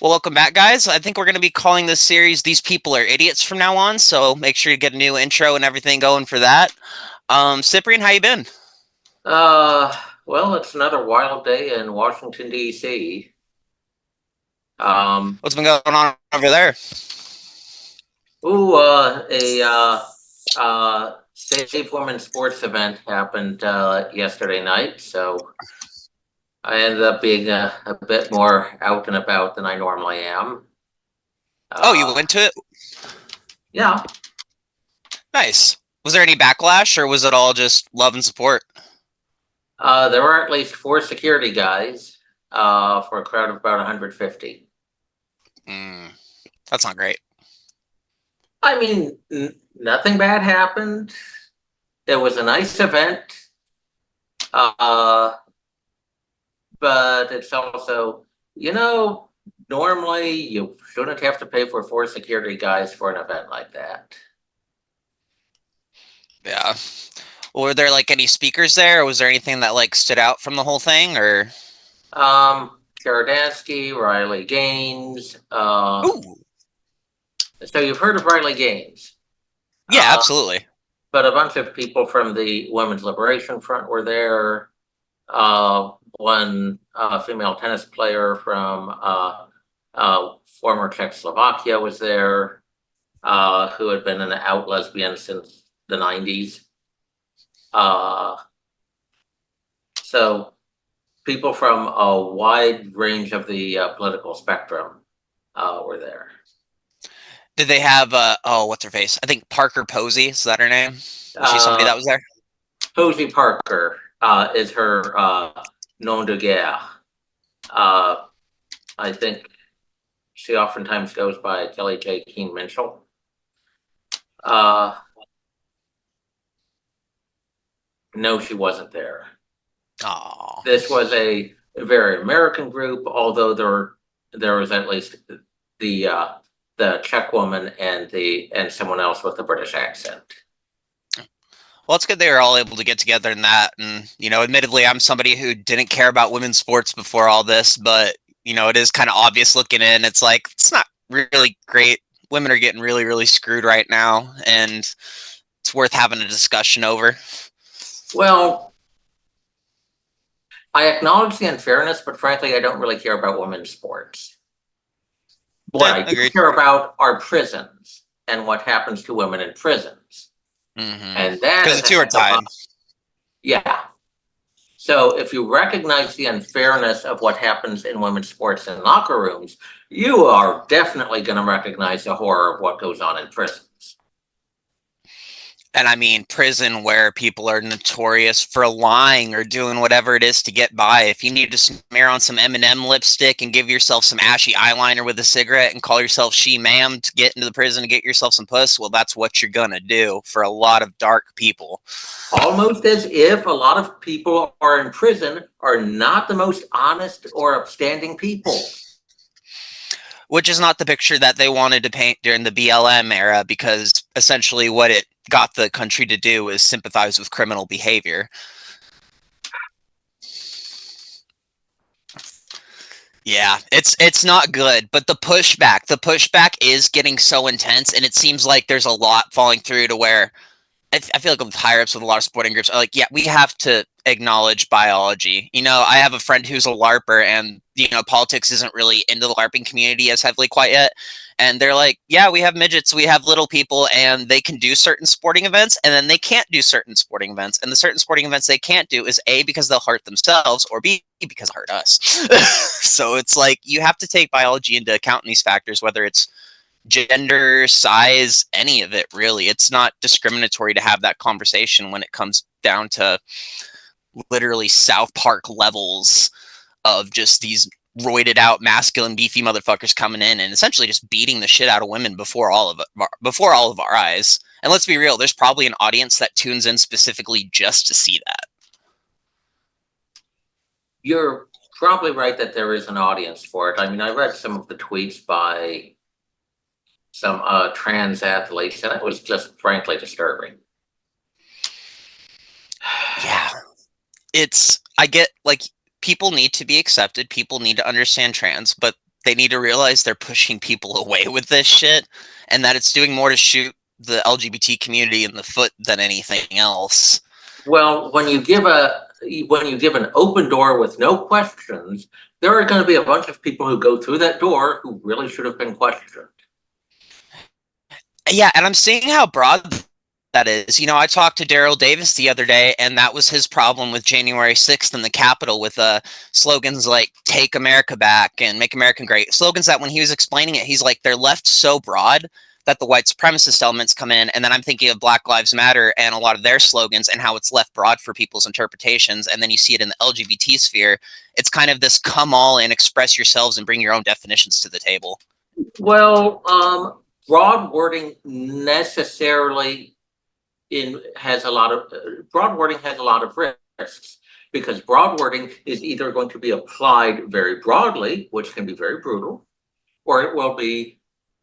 Well, welcome back, guys. I think we're going to be calling this series "These People Are Idiots" from now on. So make sure you get a new intro and everything going for that. Cyprian, how you been? Uh, well, it's another wild day in Washington, D.C. Um, What's been going on over there? a Save Women sports event happened yesterday night, so I ended up being a bit more out and about than I normally am. Oh, you Uh, went to it. yeah, Nice. Was there any backlash, or was it all just love and support? there were at least four security guys for a crowd of about 150. Mm, that's not great. I mean, nothing bad happened. It was a nice event. Uh, but it's also, you know, normally you shouldn't have to pay for four security guys for an event like that. Yeah. Were there like any speakers there, or was there anything that like stood out from the whole thing? Or Karadansky, Riley Gaines. ooh, So you've heard of Riley Gaines, yeah, uh, absolutely. but a bunch of people from the Women's Liberation Front were there. One female tennis player from former Czechoslovakia was there, who had been an out lesbian since the 90s. Uh, so people from a wide range of the political spectrum were there. Did they have what's her face? I think Parker Posey. Is that her name? Was she somebody Uh, that was there? Posey Parker is her nom de guerre. Uh, I think she oftentimes goes by Kelly J. Keen Mitchell. Uh, no, she wasn't there. Oh. This was a very American group, although there was at least the Czech woman and someone else with a British accent. Well, it's good they were all able to get together in that. And, admittedly, I'm somebody who didn't care about women's sports before all this, but, it is kind of obvious looking in. It's like, it's not really great. Women are getting really, really screwed right now. And it's worth having a discussion over. Well, I acknowledge the unfairness, but frankly, I don't really care about women's sports. What Yeah, I do agreed. care about are prisons and what happens to women in prisons. And that Because is the a two are heck of a, tied. yeah. So if you recognize the unfairness of what happens in women's sports and locker rooms, you are definitely going to recognize the horror of what goes on in prisons. And I mean, prison where people are notorious for lying or doing whatever it is to get by. If you need to smear on some M&M lipstick and give yourself some ashy eyeliner with a cigarette and call yourself she ma'am to get into the prison to get yourself some puss, well, that's what you're gonna do for a lot of dark people. Almost as if a lot of people are in prison are not the most honest or upstanding people. Which is not the picture that they wanted to paint during the BLM era, because essentially what it got the country to do is sympathize with criminal behavior. Yeah, it's not good, but the pushback is getting so intense, and it seems like there's a lot falling through to where I feel like with higher ups with a lot of sporting groups are like, yeah, we have to acknowledge biology. I have a friend who's a LARPer, and politics isn't really into the LARPing community as heavily quite yet. And they're like, yeah, we have midgets, we have little people, and they can do certain sporting events, and then they can't do certain sporting events. And the certain sporting events they can't do is A, because they'll hurt themselves, or B, because they'll hurt us. So it's like you have to take biology into account in these factors, whether it's gender, size, any of it really. It's not discriminatory to have that conversation when it comes down to literally South Park levels of just these roided out masculine beefy motherfuckers coming in and essentially just beating the shit out of women before all of our eyes. And let's be real, there's probably an audience that tunes in specifically just to see that. You're probably right that there is an audience for it. I mean, I read some of the tweets by some trans athletes, and it was just frankly disturbing. Yeah. I get like people need to be accepted, people need to understand trans, but They need to realize they're pushing people away with this shit, and that it's doing more to shoot the LGBT community in the foot than anything else. Well, when you give an open door with no questions, there are going to be a bunch of people who go through that door who really should have been questioned. Yeah, and I'm seeing how broad that is. You know, I talked to Daryl Davis the other day, and that was his problem with January 6th in the Capitol with slogans like "Take America Back" and "Make America Great." Slogans that, when he was explaining it, he's like, they're left so broad that the white supremacist elements come in. And then I'm thinking of Black Lives Matter and a lot of their slogans and how it's left broad for people's interpretations. And then you see it in the LGBT sphere. It's kind of this come all in, express yourselves, and bring your own definitions to the table. Well, broad wording necessarily in has a lot of broad wording has a lot of risks, because broad wording is either going to be applied very broadly, which can be very brutal, or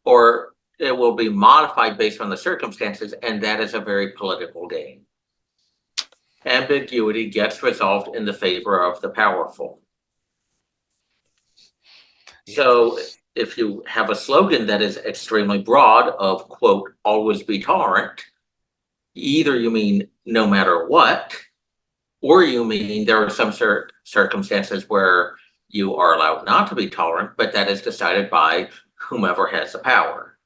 or it will be modified based on the circumstances, and that is a very political game. Ambiguity gets resolved in the favor of the powerful. So if you have a slogan that is extremely broad of, quote, always be tolerant, either you mean no matter what, or you mean there are some circumstances where you are allowed not to be tolerant, but that is decided by whomever has the power.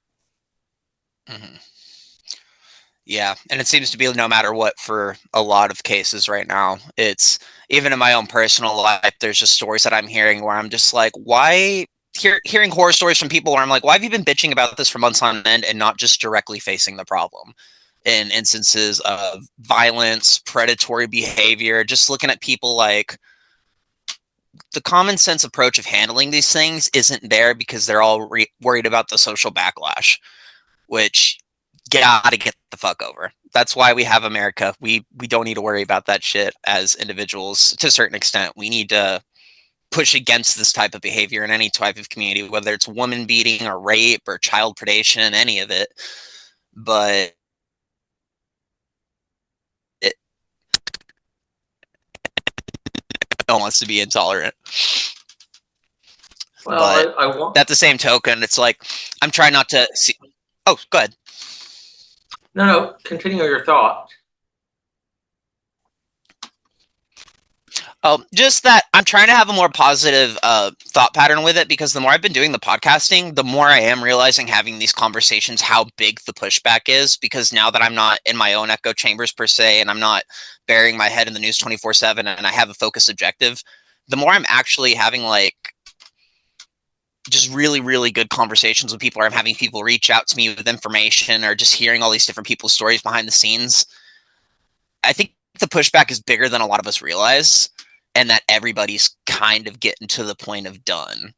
Mm-hmm. Yeah, and it seems to be no matter what for a lot of cases right now. It's even in my own personal life, there's just stories that I'm hearing where I'm just like, why? Hearing horror stories from people where I'm like, why have you been bitching about this for months on end and not just directly facing the problem? In instances of violence, predatory behavior, just looking at people like the common sense approach of handling these things isn't there because they're all worried about the social backlash, which gotta get the fuck over. That's why we have America. We don't need to worry about that shit as individuals to a certain extent. We need to push against this type of behavior in any type of community, whether it's woman beating or rape or child predation, any of it. But it no one wants to be intolerant. But Well, I want at the same token, it's like I'm trying not to see. Oh, go ahead. no, continue your thought. Oh, just that I'm trying to have a more positive thought pattern with it, because the more I've been doing the podcasting, the more I am realizing, having these conversations, how big the pushback is. Because now that I'm not in my own echo chambers per se, and I'm not burying my head in the news 24/7, and I have a focused objective, the more I'm actually having like just really, really good conversations with people, or I'm having people reach out to me with information, or just hearing all these different people's stories behind the scenes. I think the pushback is bigger than a lot of us realize, and that everybody's kind of getting to the point of done.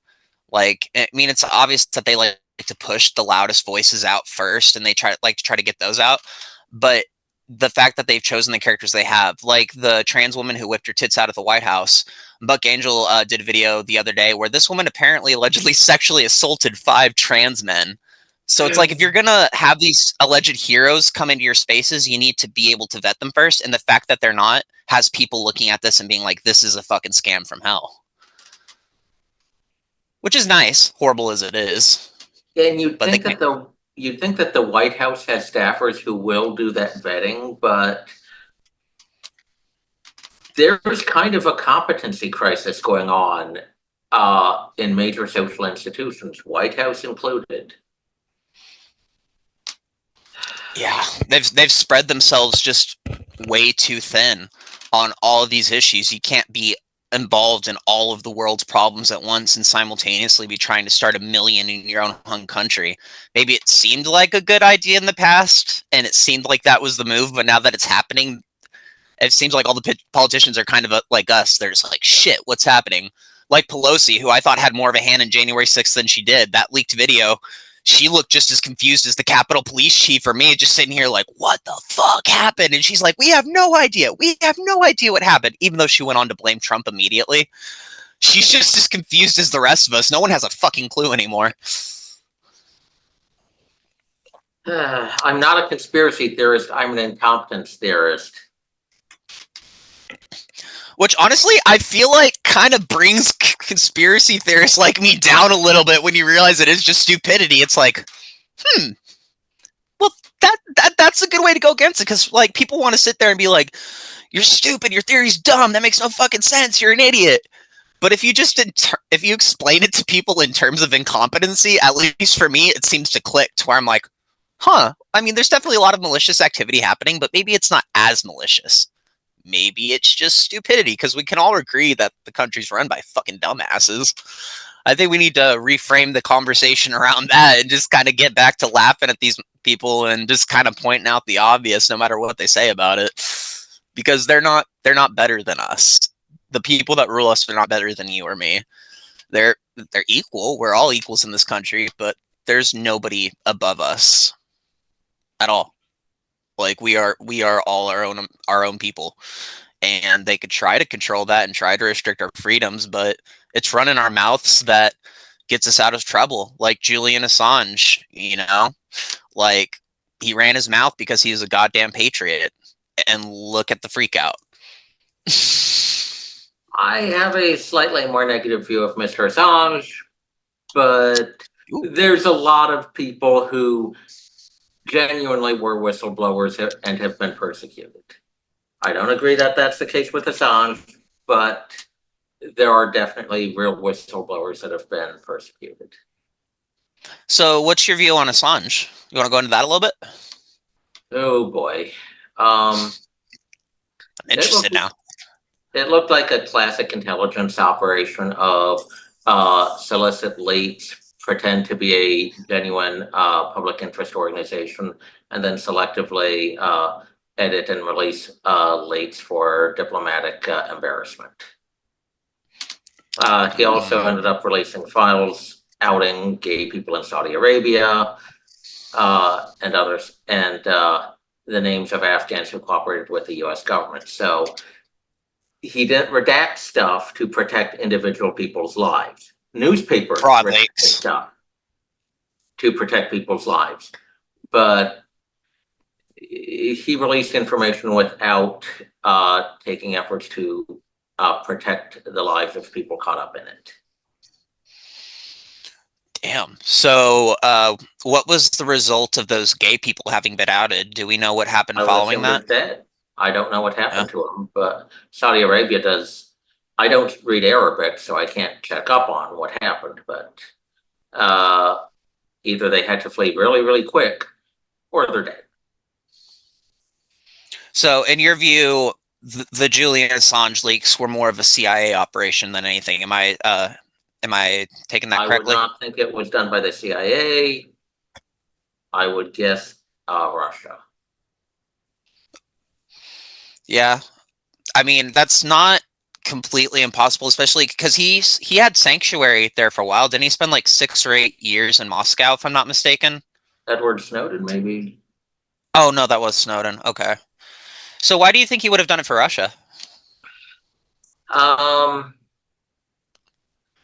Like, I mean, it's obvious that they like to push the loudest voices out first, and they try to get those out. But the fact that they've chosen the characters they have, like the trans woman who whipped her tits out at the White House, Buck Angel did a video the other day where this woman apparently allegedly sexually assaulted 5 trans men. So it's like, if you're gonna have these alleged heroes come into your spaces, you need to be able to vet them first. And the fact that they're not has people looking at this and being like, this is a fucking scam from hell. Which is nice, horrible as it is. And But they can't. you'd think that the White House has staffers who will do that vetting, but there's kind of a competency crisis going on in major social institutions, White House included. Yeah, they've spread themselves just way too thin on all of these issues. You can't be involved in all of the world's problems at once and simultaneously be trying to start a million in your own home country. Maybe it seemed like a good idea in the past, and it seemed like that was the move, but now that it's happening, it seems like all the politicians are kind of like us. They're just like, shit, what's happening? Like Pelosi, who I thought had more of a hand in January 6th than she did. That leaked video, she looked just as confused as the Capitol Police Chief or me, just sitting here like, what the fuck happened? And she's like, we have no idea. We have no idea what happened, even though she went on to blame Trump immediately. She's just as confused as the rest of us. No one has a fucking clue anymore. I'm not a conspiracy theorist. I'm an incompetence theorist. Which honestly, I feel like kind of brings conspiracy theorists like me down a little bit when you realize it is just stupidity. It's like, hmm, well, that's a good way to go against it because like people want to sit there and be like, "You're stupid. Your theory's dumb. That makes no fucking sense. You're an idiot." But if you just if you explain it to people in terms of incompetency, at least for me, it seems to click to where I'm like, huh. I mean, there's definitely a lot of malicious activity happening, but maybe it's not as malicious. Maybe it's just stupidity because we can all agree that the country's run by fucking dumbasses. I think we need to reframe the conversation around that and just kind of get back to laughing at these people and just kind of pointing out the obvious no matter what they say about it because they're not better than us. The people that rule us are not better than you or me. They're equal. We're all equals in this country, but there's nobody above us at all. Like we are all our own people, and they could try to control that and try to restrict our freedoms, but it's running our mouths that gets us out of trouble. Like Julian Assange, like he ran his mouth because he was a goddamn patriot, and look at the freak out. I have a slightly more negative view of Mr. Assange, but Ooh. there's a lot of people who genuinely were whistleblowers and have been persecuted. I don't agree that that's the case with Assange, but there are definitely real whistleblowers that have been persecuted. So, what's your view on Assange? You want to go into that a little bit? Oh boy. Um, I'm it interested looked now. it looked like a classic intelligence operation of solicit leaks, pretend to be a genuine public interest organization, and then selectively edit and release leaks for diplomatic embarrassment. He also ended up releasing files outing gay people in Saudi Arabia and others, and the names of Afghans who cooperated with the US government. So he didn't redact stuff to protect individual people's lives. Newspapers Fraud redacted leaks. stuff to protect people's lives, but he released information without taking efforts to protect the lives of people caught up in it. Damn. So, what was the result of those gay people having been outed? Do we know what happened I would following assume they're that? dead. I don't know what Yeah. happened to them, but Saudi Arabia does. I don't read Arabic, so I can't check up on what happened, but uh, either they had to flee really, really quick or they're dead. So, in your view, the Julian Assange leaks were more of a CIA operation than anything. Am I taking that I would correctly? not think it was done by the CIA. I would guess Russia. Yeah. I mean, that's not completely impossible, especially because he had sanctuary there for a while. Didn't he spend like 6 or 8 years in Moscow, if I'm not mistaken? Edward Snowden, maybe. Oh no, that was Snowden. Okay. So why do you think he would have done it for Russia? Um,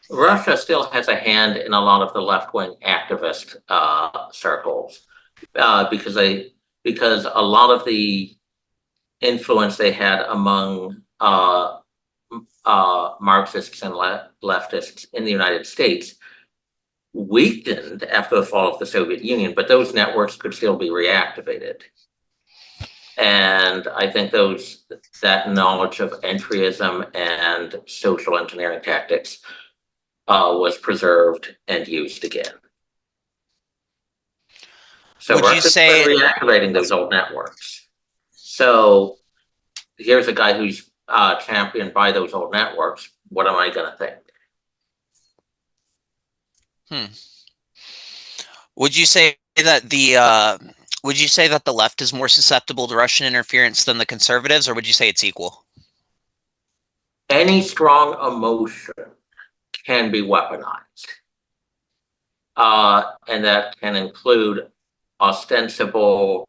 Russia still has a hand in a lot of the left-wing activist circles because a lot of the influence they had among Marxists and leftists in the United States weakened after the fall of the Soviet Union, but those networks could still be reactivated. And I think that knowledge of entryism and social engineering tactics was preserved and used again. So Would you Russia's been say reactivating those old networks. So here's a guy who's championed by those old networks. What am I going to think? hmm, would you say that the left is more susceptible to Russian interference than the conservatives, or would you say it's equal? Any strong emotion can be weaponized. And that can include ostensible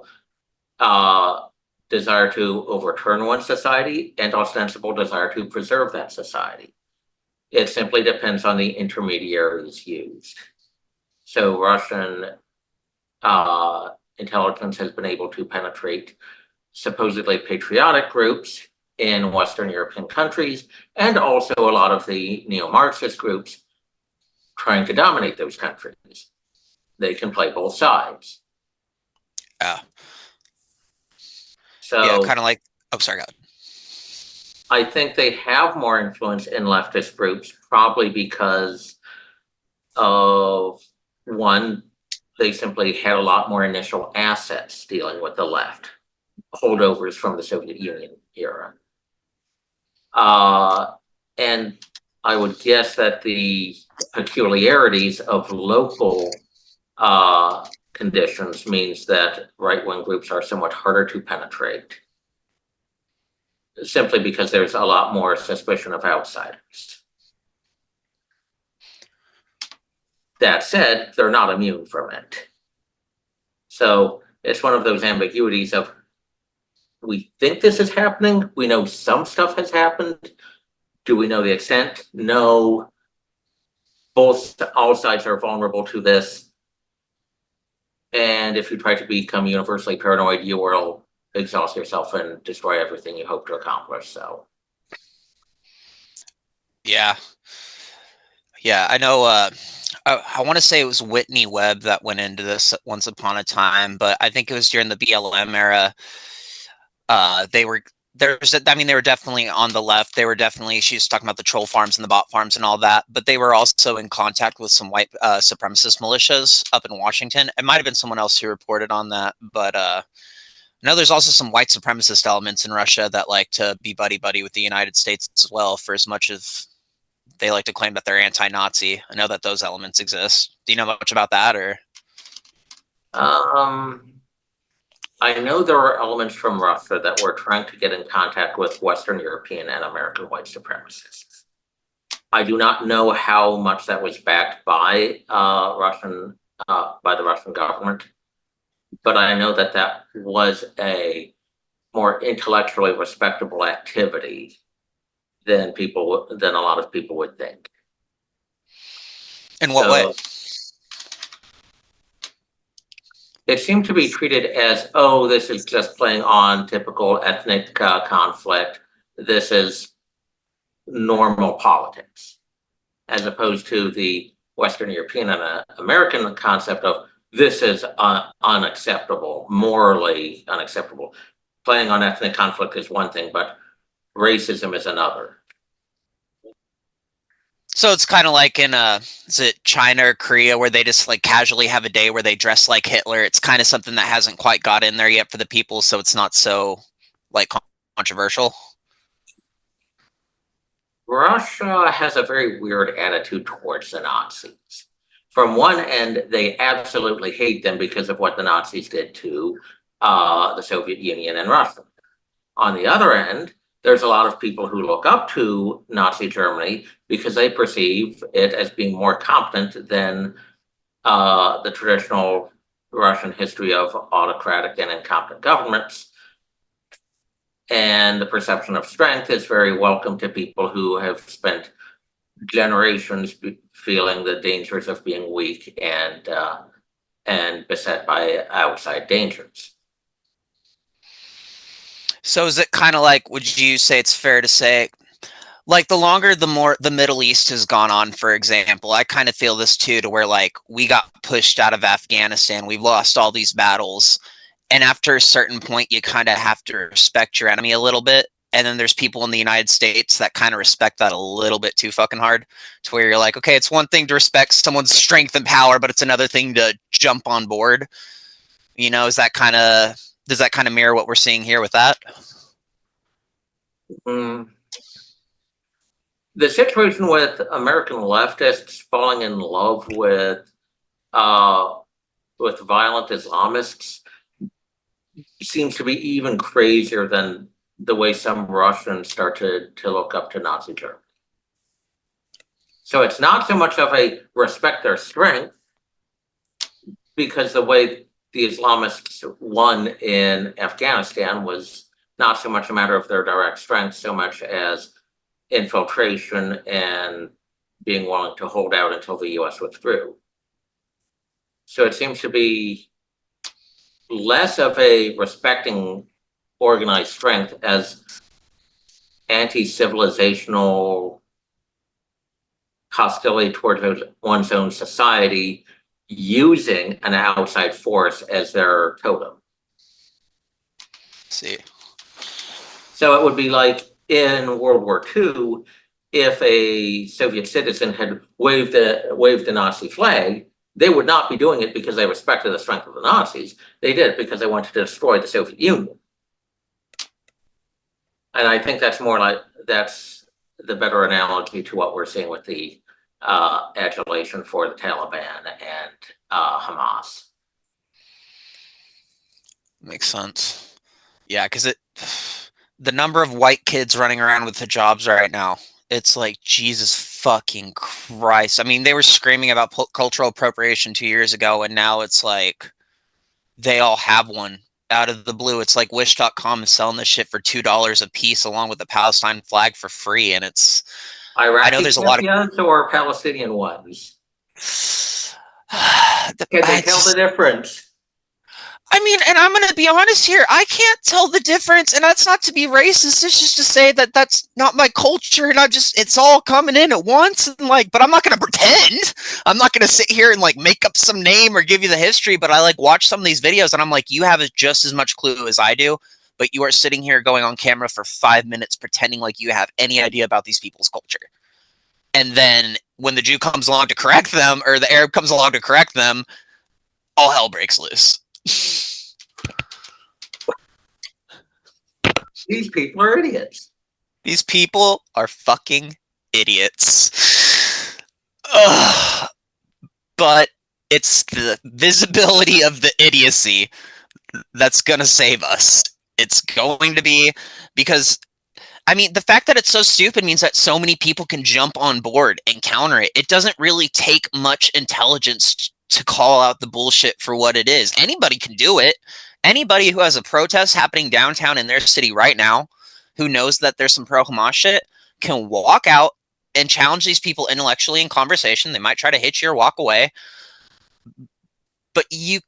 desire to overturn one society and ostensible desire to preserve that society. It simply depends on the intermediaries used. So Russian intelligence has been able to penetrate supposedly patriotic groups in Western European countries, and also a lot of the neo-Marxist groups trying to dominate those countries. They can play both sides. Yeah. Yeah, So kind of like. Oh, sorry, God. I think they have more influence in leftist groups, probably because of one, they simply had a lot more initial assets dealing with the left, holdovers from the Soviet Union era. And I would guess that the peculiarities of local conditions means that right-wing groups are somewhat harder to penetrate, simply because there's a lot more suspicion of outsiders. That said, they're not immune from it. So it's one of those ambiguities of, we think this is happening, we know some stuff has happened. Do we know the extent? No. All sides are vulnerable to this. And if you try to become universally paranoid, you will exhaust yourself and destroy everything you hope to accomplish. So Yeah. Yeah, I know. I want to say it was Whitney Webb that went into this once upon a time, but I think it was during the BLM era. They were I mean, they were definitely on the left. They were definitely. She was talking about the troll farms and the bot farms and all that, but they were also in contact with some white supremacist militias up in Washington. It might have been someone else who reported on that, but no, there's also some white supremacist elements in Russia that like to be buddy buddy with the United States as well, for as much as they like to claim that they're anti-Nazi. I know that those elements exist. Do you know much about that, or? um, I know there are elements from Russia that were trying to get in contact with Western European and American white supremacists. I do not know how much that was backed by by the Russian government, but I know that that was a more intellectually respectable activity than a lot of people would think. In what way? So it seemed to be treated as, oh, this is just playing on typical ethnic conflict. This is normal politics, as opposed to the Western European and American concept of this is unacceptable, morally unacceptable. Playing on ethnic conflict is one thing, but racism is another. So it's kind of like in is it China or Korea where they just like casually have a day where they dress like Hitler. It's kind of something that hasn't quite got in there yet for the people, so it's not so like controversial. Russia has a very weird attitude towards the Nazis. From one end, they absolutely hate them because of what the Nazis did to the Soviet Union and Russia. On the other end, there's a lot of people who look up to Nazi Germany because they perceive it as being more competent than the traditional Russian history of autocratic and incompetent governments. And the perception of strength is very welcome to people who have spent generations feeling the dangers of being weak and beset by outside dangers. So is it kind of like, would you say it's fair to say, like the longer the more the Middle East has gone on, for example, I kind of feel this too, to where like we got pushed out of Afghanistan, we've lost all these battles, and after a certain point, you kind of have to respect your enemy a little bit. And then there's people in the United States that kind of respect that a little bit too fucking hard, to where you're like, okay, it's one thing to respect someone's strength and power, but it's another thing to jump on board. You know, is that kind of does that kind of mirror what we're seeing here with that? Mm. The situation with American leftists falling in love uh, with violent Islamists seems to be even crazier than the way some Russians start to look up to Nazi Germany. So it's not so much of a respect their strength, because the way the Islamists won in Afghanistan was not so much a matter of their direct strength, so much as infiltration and being willing to hold out until the US withdrew. So it seems to be less of a respecting organized strength as anti-civilizational hostility towards one's own society using an outside force as their totem. See. So it would be like in World War II, if a Soviet citizen had waved the Nazi flag, they would not be doing it because they respected the strength of the Nazis. They did it because they wanted to destroy the Soviet Union. And I think that's the better analogy to what we're seeing with the adulation for the Taliban and Hamas. Makes sense. Yeah, because the number of white kids running around with hijabs right now, it's like Jesus fucking Christ. I mean, they were screaming about cultural appropriation 2 years ago, and now it's like they all have one out of the blue. It's like Wish.com is selling this shit for $2 a piece, along with the Palestine flag for free, and it's. I know Iraqi there's a lot of. champions or Palestinian ones? Can they tell the Just, difference? I mean, and I'm going to be honest here. I can't tell the difference, and that's not to be racist. It's just to say that that's not my culture, and it's all coming in at once. And like, but I'm not going to pretend. I'm not going to sit here and like make up some name or give you the history. But I like watch some of these videos, and I'm like, you have just as much clue as I do, but you are sitting here going on camera for 5 minutes pretending like you have any idea about these people's culture. And then when the Jew comes along to correct them, or the Arab comes along to correct them, all hell breaks loose. These people are idiots. These people are fucking idiots. Ugh. But it's the visibility of the idiocy that's going to save us. It's going to be because, I mean, the fact that it's so stupid means that so many people can jump on board and counter it. It doesn't really take much intelligence to call out the bullshit for what it is. Anybody can do it. Anybody who has a protest happening downtown in their city right now, who knows that there's some pro-Hamas shit, can walk out and challenge these people intellectually in conversation. They might try to hit you or walk away, but you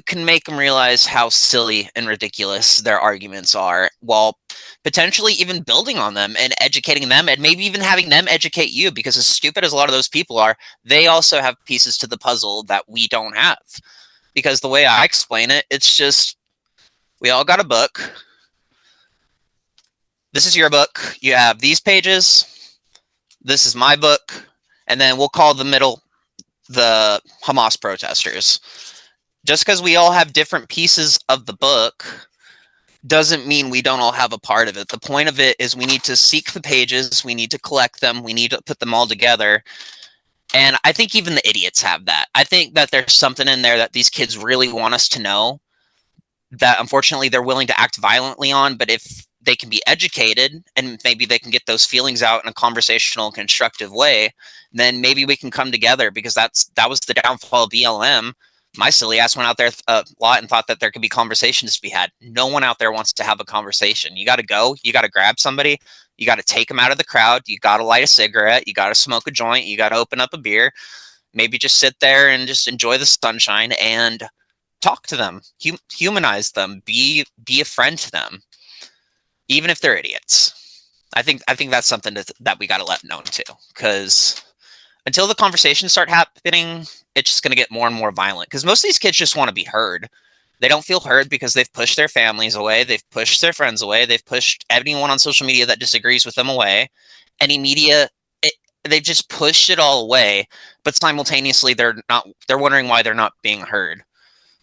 can make them realize how silly and ridiculous their arguments are, while potentially even building on them and educating them, and maybe even having them educate you, because as stupid as a lot of those people are, they also have pieces to the puzzle that we don't have. Because the way I explain it, it's just, we all got a book. This is your book. You have these pages. This is my book. And then we'll call the middle the Hamas protesters. Just because we all have different pieces of the book doesn't mean we don't all have a part of it. The point of it is we need to seek the pages, we need to collect them, we need to put them all together. And I think even the idiots have that. I think that there's something in there that these kids really want us to know that unfortunately they're willing to act violently on, but if they can be educated and maybe they can get those feelings out in a conversational, constructive way, then maybe we can come together, because that was the downfall of BLM. My silly ass went out there a lot and thought that there could be conversations to be had. No one out there wants to have a conversation. You got to go. You got to grab somebody. You got to take them out of the crowd. You got to light a cigarette. You got to smoke a joint. You got to open up a beer. Maybe just sit there and just enjoy the sunshine and talk to them. Humanize them. Be a friend to them, even if they're idiots. I think that's something that we got to let known too, because until the conversations start happening, it's just going to get more and more violent, because most of these kids just want to be heard. They don't feel heard because they've pushed their families away. They've pushed their friends away. They've pushed anyone on social media that disagrees with them away. Any media, they've just pushed it all away, but simultaneously they're wondering why they're not being heard.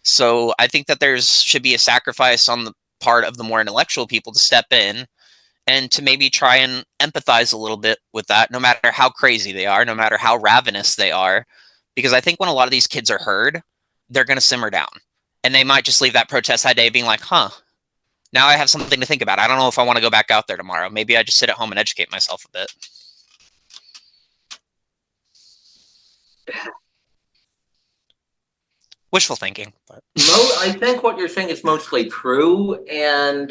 So I think that should be a sacrifice on the part of the more intellectual people to step in and to maybe try and empathize a little bit with that, no matter how crazy they are, no matter how ravenous they are. Because I think when a lot of these kids are heard, they're going to simmer down. And they might just leave that protest that day being like, huh, now I have something to think about. I don't know if I want to go back out there tomorrow. Maybe I just sit at home and educate myself a bit. Wishful thinking. But. I think what you're saying is mostly true, and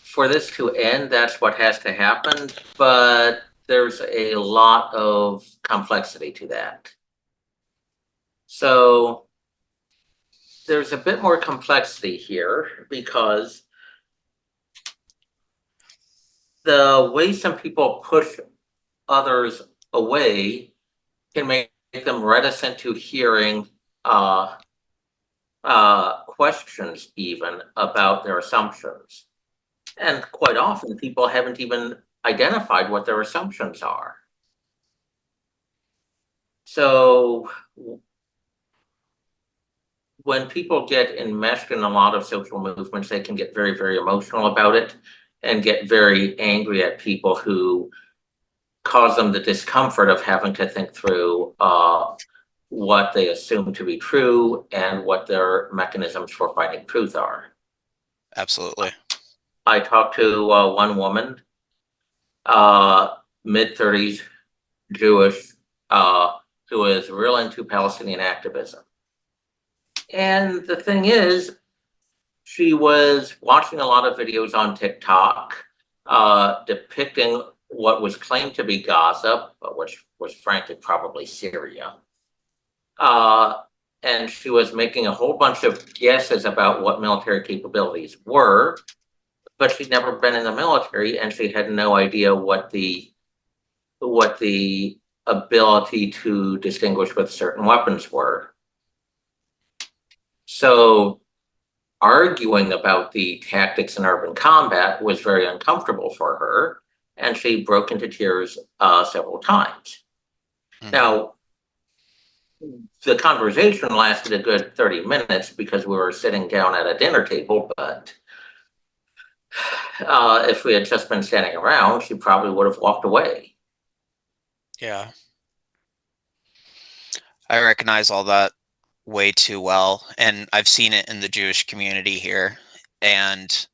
for this to end, that's what has to happen. But there's a lot of complexity to that. So there's a bit more complexity here because the way some people push others away can make them reticent to hearing questions even about their assumptions. And quite often, people haven't even identified what their assumptions are. So when people get enmeshed in a lot of social movements, they can get very, very emotional about it and get very angry at people who cause them the discomfort of having to think through what they assume to be true and what their mechanisms for finding truth are. Absolutely. I talked to one woman, mid-30s, Jewish, who is real into Palestinian activism. And the thing is, she was watching a lot of videos on TikTok depicting what was claimed to be Gaza, but which was frankly probably Syria. And she was making a whole bunch of guesses about what military capabilities were, but she'd never been in the military and she had no idea what the ability to distinguish with certain weapons were. So arguing about the tactics in urban combat was very uncomfortable for her, and she broke into tears several times. Mm-hmm. Now, the conversation lasted a good 30 minutes because we were sitting down at a dinner table, but if we had just been standing around, she probably would have walked away. Yeah. I recognize all that way too well, and I've seen it in the Jewish community here. And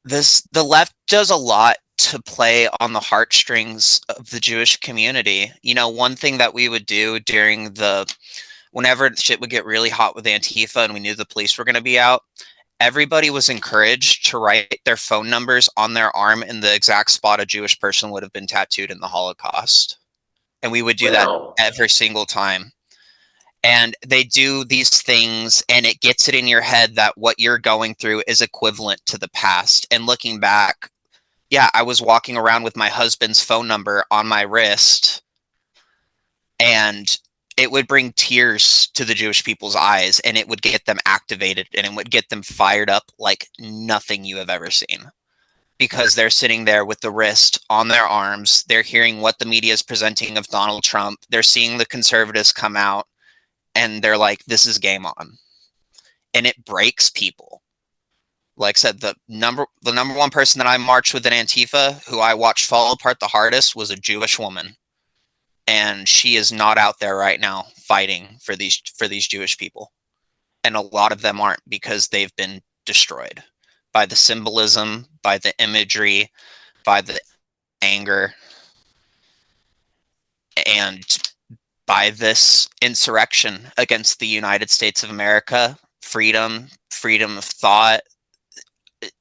the left does a lot to play on the heartstrings of the Jewish community. You know, one thing that we would do during whenever shit would get really hot with Antifa and we knew the police were going to be out, everybody was encouraged to write their phone numbers on their arm in the exact spot a Jewish person would have been tattooed in the Holocaust. And we would do that Well, every single time. And they do these things and it gets it in your head that what you're going through is equivalent to the past. And looking back, yeah, I was walking around with my husband's phone number on my wrist, and it would bring tears to the Jewish people's eyes, and it would get them activated, and it would get them fired up like nothing you have ever seen, because they're sitting there with the wrist on their arms. They're hearing what the media is presenting of Donald Trump. They're seeing the conservatives come out, and they're like, this is game on. And it breaks people. Like I said, the number one person that I marched with in Antifa, who I watched fall apart the hardest, was a Jewish woman. And she is not out there right now fighting for these Jewish people. And a lot of them aren't, because they've been destroyed by the symbolism, by the imagery, by the anger, and by this insurrection against the United States of America, freedom of thought,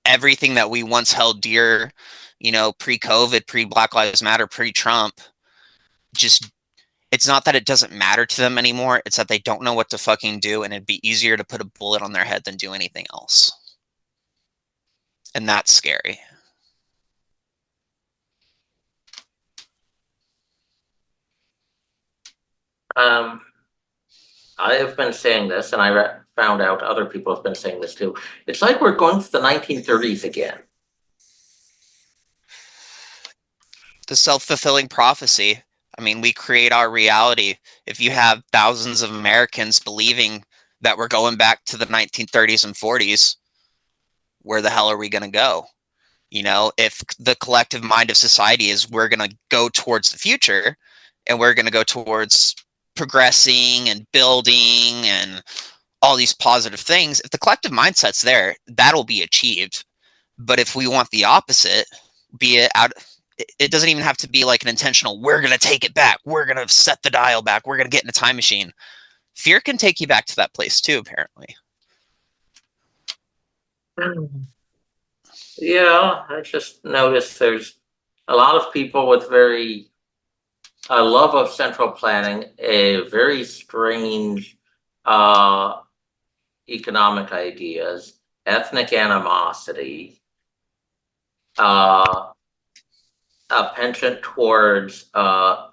everything that we once held dear, you know, pre-COVID, pre-Black Lives Matter, pre-Trump. Just, it's not that it doesn't matter to them anymore, it's that they don't know what to fucking do, and it'd be easier to put a bullet on their head than do anything else. And that's scary. I have been saying this, and I found out other people have been saying this too. It's like we're going to the 1930s again. The self-fulfilling prophecy. I mean, we create our reality. If you have thousands of Americans believing that we're going back to the 1930s and 40s, where the hell are we going to go? You know, if the collective mind of society is we're going to go towards the future and we're going to go towards progressing and building and all these positive things, if the collective mindset's there, that'll be achieved. But if we want the opposite, be it out, it doesn't even have to be like an intentional, we're going to take it back, we're going to set the dial back, we're going to get in a time machine. Fear can take you back to that place too, apparently. Yeah, I just noticed there's a lot of people with a love of central planning, a very strange uh, economic ideas, ethnic animosity, uh, a penchant towards uh,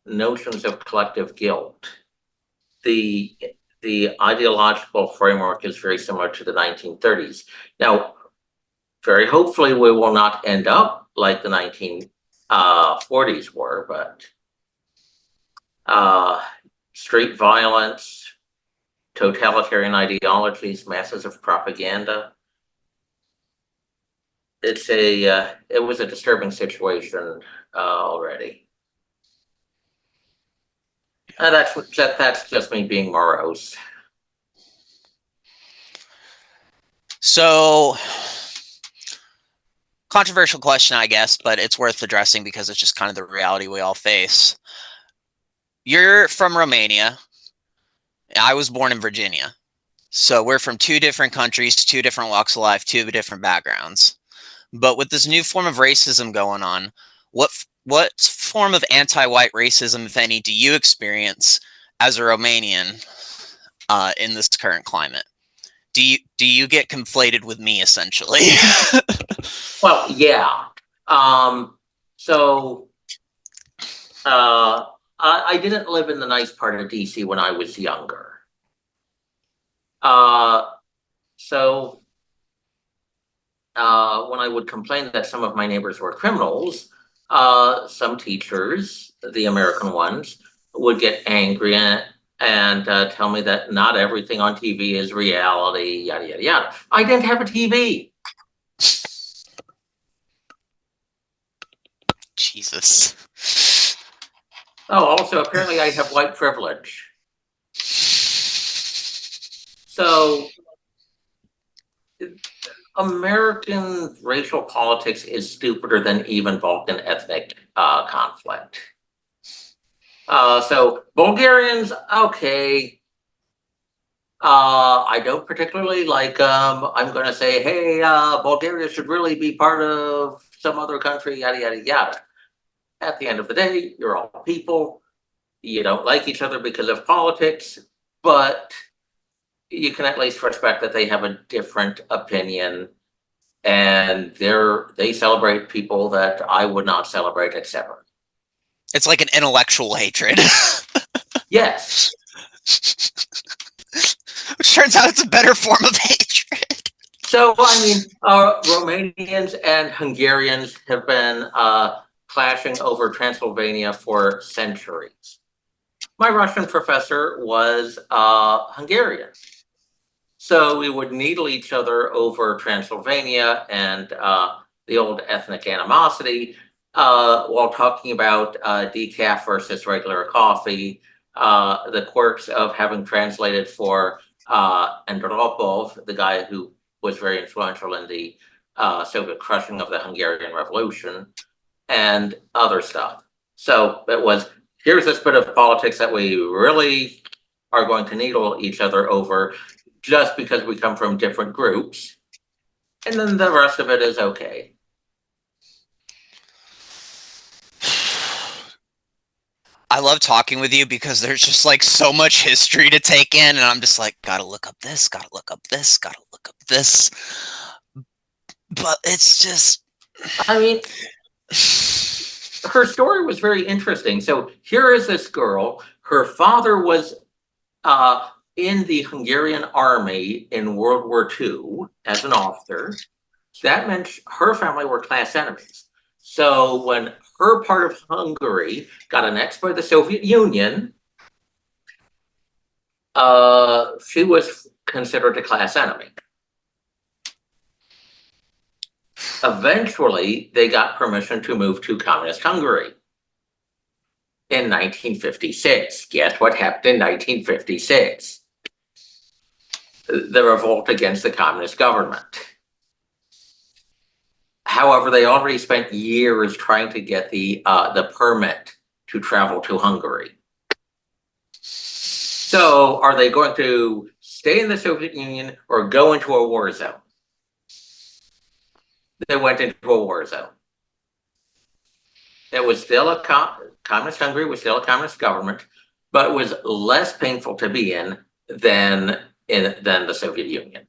notions of collective guilt. The the ideological framework is very similar to the 1930s. Now, very hopefully, we will not end up like the 1940s were, but uh, street violence, totalitarian ideologies, masses of propaganda. It was a disturbing situation already. That's just me being morose. So, controversial question, I guess, but it's worth addressing because it's just kind of the reality we all face. You're from Romania. I was born in Virginia. So we're from two different countries, two different walks of life, two different backgrounds. But with this new form of racism going on, what form of anti-white racism, if any, do you experience as a Romanian in this current climate? Do you get conflated with me essentially? Well, yeah. So I didn't live in the nice part of DC when I was younger. Uh, so when I would complain that some of my neighbors were criminals, some teachers, the American ones, would get angry and tell me that not everything on TV is reality, yada, yada, yada. I didn't have a TV. Jesus. Oh, also, apparently, I have white privilege. So, American racial politics is stupider than even Balkan ethnic conflict. So Bulgarians, okay. I don't particularly like. I'm going to say, hey, Bulgaria should really be part of some other country, yada yada yada. At the end of the day, you're all people. You don't like each other because of politics, but you can at least respect that they have a different opinion, and they celebrate people that I would not celebrate, etc. It's like an intellectual hatred. Yes. Which turns out it's a better form of hatred. So, I mean, Romanians and Hungarians have been clashing over Transylvania for centuries. My Russian professor was Hungarian. So we would needle each other over Transylvania and the old ethnic animosity while talking about decaf versus regular coffee, the quirks of having translated for Andropov, the guy who was very influential in the Soviet crushing of the Hungarian Revolution, and other stuff. So it was, here's this bit of politics that we really are going to needle each other over just because we come from different groups. And then the rest of it is okay. I love talking with you because there's just like so much history to take in, and I'm just like, gotta look up this, gotta look up this, gotta look up this. But it's just. I mean, her story was very interesting. So here is this girl. Her father was in the Hungarian army in World War II as an officer. That meant her family were class enemies. So when her part of Hungary got annexed by the Soviet Union, she was considered a class enemy. Eventually, they got permission to move to communist Hungary in 1956. Guess what happened in 1956? The revolt against the communist government. However, they already spent years trying to get the permit to travel to Hungary. So, are they going to stay in the Soviet Union or go into a war zone? They went into a war zone. It was still a communist Hungary was still a communist government, but was less painful to be in than the Soviet Union.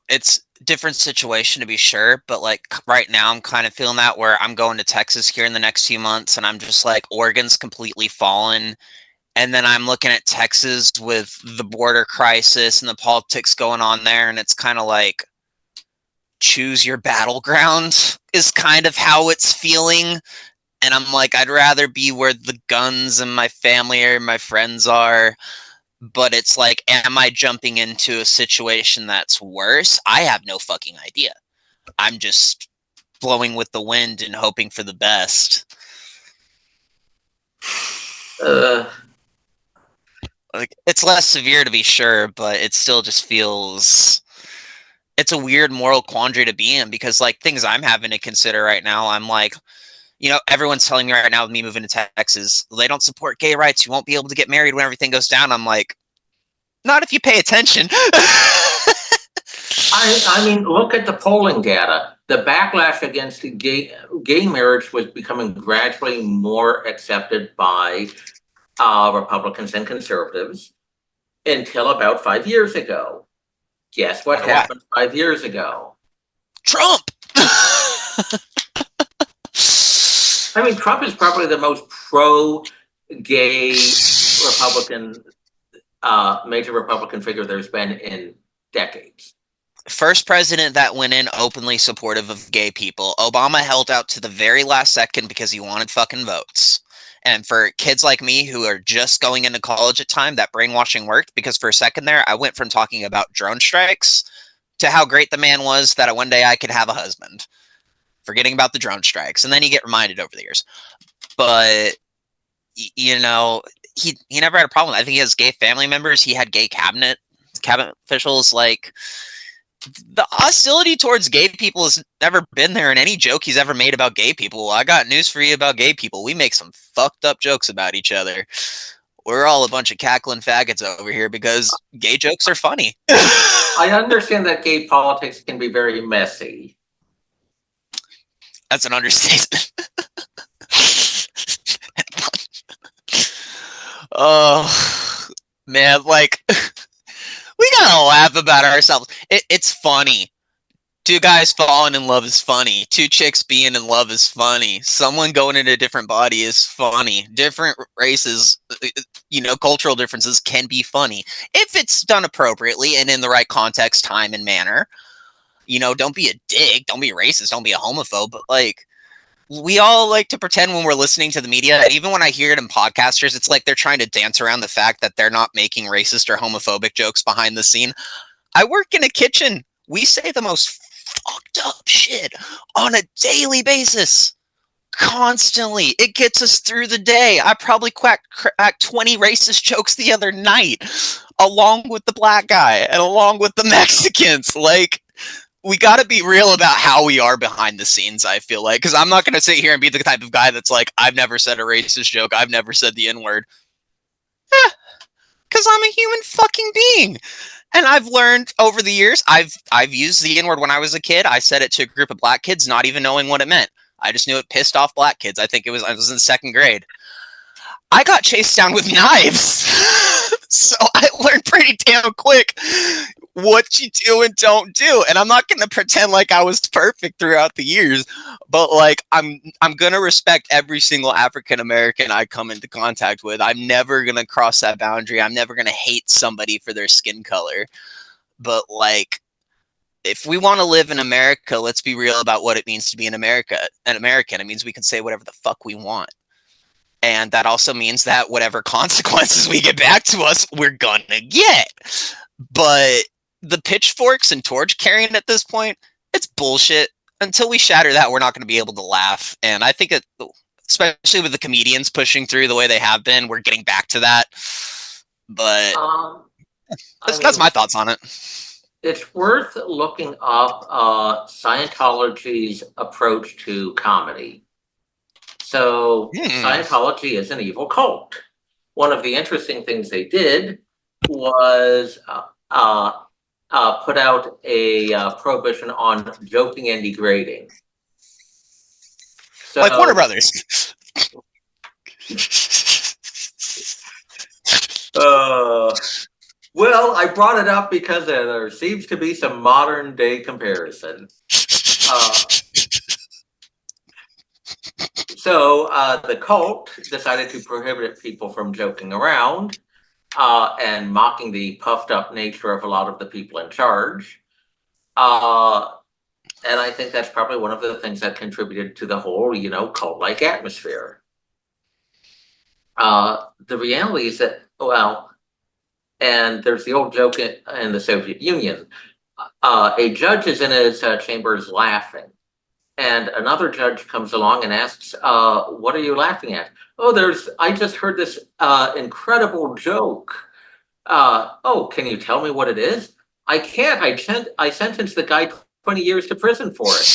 It's a different situation to be sure, but like right now I'm kind of feeling that where I'm going to Texas here in the next few months and I'm just like Oregon's completely fallen. And then I'm looking at Texas with the border crisis and the politics going on there, and it's kind of like choose your battleground is kind of how it's feeling. And I'm like, I'd rather be where the guns and my family or my friends are. But it's like, am I jumping into a situation that's worse? I have no fucking idea. I'm just blowing with the wind and hoping for the best. Uh, Like, it's less severe to be sure, but it still just feels it's a weird moral quandary to be in because like things I'm having to consider right now, I'm like, everyone's telling me right now with me moving to Texas, they don't support gay rights. You won't be able to get married when everything goes down. I'm like, not if you pay attention. I mean, look at the polling data. The backlash against gay marriage was becoming gradually more accepted by Republicans and conservatives until about 5 years ago. Guess what Like what? happened 5 years ago? Trump. I mean, Trump is probably the most pro-gay Republican, major Republican figure there's been in decades. First president that went in openly supportive of gay people. Obama held out to the very last second because he wanted fucking votes. And for kids like me who are just going into college at time, that brainwashing worked because for a second there, I went from talking about drone strikes to how great the man was that one day I could have a husband, forgetting about the drone strikes. And then you get reminded over the years. But, he never had a problem. I think he has gay family members. He had gay cabinet officials. Like, the hostility towards gay people has never been there in any joke he's ever made about gay people. I got news for you about gay people. We make some fucked up jokes about each other. We're all a bunch of cackling faggots over here because gay jokes are funny. I understand that gay politics can be very messy. That's an understatement. Oh, man, like, we gotta laugh about ourselves. It's funny. Two guys falling in love is funny. Two chicks being in love is funny. Someone going into a different body is funny. Different races, cultural differences can be funny if it's done appropriately and in the right context, time, and manner. Don't be a dick. Don't be racist. Don't be a homophobe. But like, we all like to pretend when we're listening to the media, and even when I hear it in podcasters, it's like they're trying to dance around the fact that they're not making racist or homophobic jokes behind the scene. I work in a kitchen. We say the most fucked up shit on a daily basis. Constantly. It gets us through the day. I probably cracked 20 racist jokes the other night, along with the black guy and along with the Mexicans. Like, we got to be real about how we are behind the scenes, I feel like. Because I'm not going to sit here and be the type of guy that's like, I've never said a racist joke. I've never said the N-word. Because I'm a human fucking being. And I've learned over the years, I've used the N-word when I was a kid. I said it to a group of black kids, not even knowing what it meant. I just knew it pissed off black kids. I was in second grade. I got chased down with knives. So I learned pretty damn quick what you do and don't do. And I'm not going to pretend like I was perfect throughout the years, but like I'm going to respect every single African American I come into contact with. I'm never going to cross that boundary. I'm never going to hate somebody for their skin color. But like, if we want to live in America, let's be real about what it means to be an American. It means we can say whatever the fuck we want. And that also means that whatever consequences we get back to us, we're gonna get. But the pitchforks and torch carrying at this point, it's bullshit. Until we shatter that, we're not going to be able to laugh. And I think that, especially with the comedians pushing through the way they have been, we're getting back to that. But that's my thoughts on it. It's worth looking up Scientology's approach to comedy. So Scientology is an evil cult. One of the interesting things they did was put out a prohibition on joking and degrading. So, like Warner Brothers. Uh, well, I brought it up because there seems to be some modern day comparison. Uh, so the cult decided to prohibit people from joking around and mocking the puffed up nature of a lot of the people in charge. Uh, and I think that's probably one of the things that contributed to the whole, cult like atmosphere. The reality is that, well, and there's the old joke in the Soviet Union. A judge is in his chambers laughing, and another judge comes along and asks, "What are you laughing at?" "Oh, I just heard this incredible joke." "Oh, can you tell me what it is?" "I can't. I sentenced the guy 20 years to prison for it."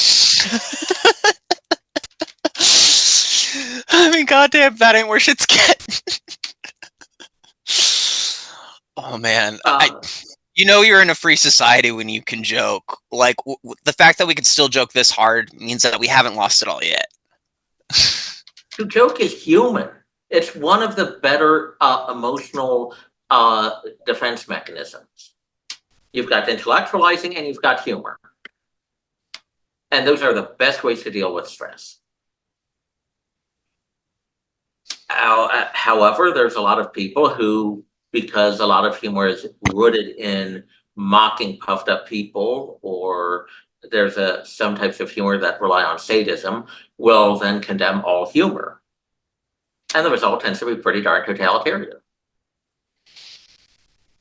I mean, goddamn, that ain't where shit's getting. Oh man, Uh, you're in a free society when you can joke. Like the fact that we can still joke this hard means that we haven't lost it all yet. to joke is human. It's one of the better emotional defense mechanisms. You've got intellectualizing and you've got humor. And those are the best ways to deal with stress. However, there's a lot of people who, because a lot of humor is rooted in mocking puffed up people, or there's some types of humor that rely on sadism, will then condemn all humor. And the result tends to be pretty darn totalitarian.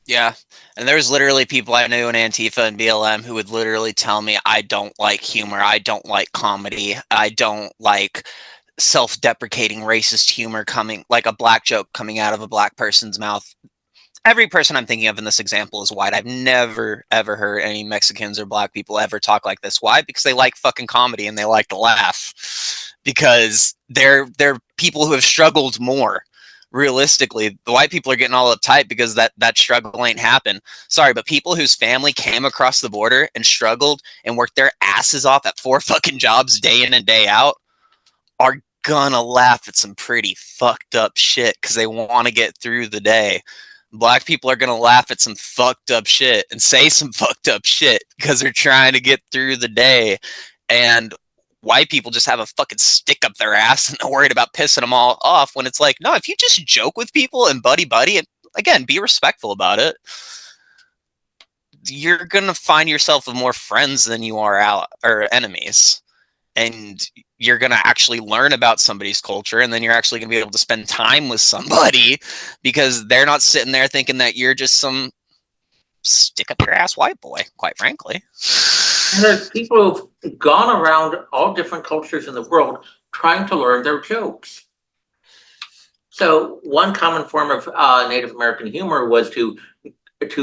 Yeah, and there's literally people I knew in Antifa and BLM who would literally tell me, I don't like humor, I don't like comedy, I don't like self-deprecating racist humor coming, like a black joke coming out of a black person's mouth. Every person I'm thinking of in this example is white. I've never ever heard any Mexicans or black people ever talk like this. Why? Because they like fucking comedy and they like to laugh. Because they're people who have struggled more. Realistically, the white people are getting all uptight because that struggle ain't happened. Sorry, but people whose family came across the border and struggled and worked their asses off at 4 fucking jobs day in and day out are gonna laugh at some pretty fucked up shit because they want to get through the day. Black people are gonna laugh at some fucked up shit and say some fucked up shit because they're trying to get through the day. And white people just have a fucking stick up their ass and they're worried about pissing them all off when it's like, no, if you just joke with people and buddy and again, be respectful about it, you're gonna find yourself with more friends than you are or enemies. And you're going to actually learn about somebody's culture, and then you're actually going to be able to spend time with somebody because they're not sitting there thinking that you're just some stick up your ass white boy, quite frankly. And there's people who've gone around all different cultures in the world trying to learn their jokes. So one common form of Native American humor was to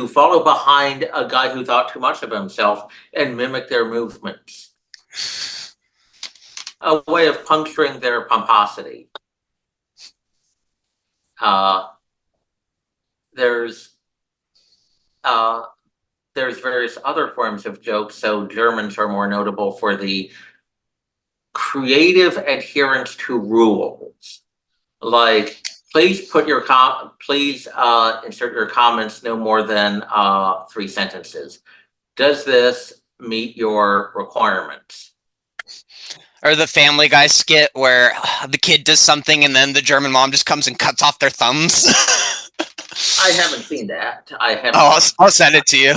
follow behind a guy who thought too much of himself and mimic their movements. A way of puncturing their pomposity. There's various other forms of jokes. So Germans are more notable for the creative adherence to rules, like please insert your comments no more than 3 sentences. Does this meet your requirements? Or the Family Guy skit where the kid does something and then the German mom just comes and cuts off their thumbs. I haven't seen that. I haven't. Oh, I'll send it to you.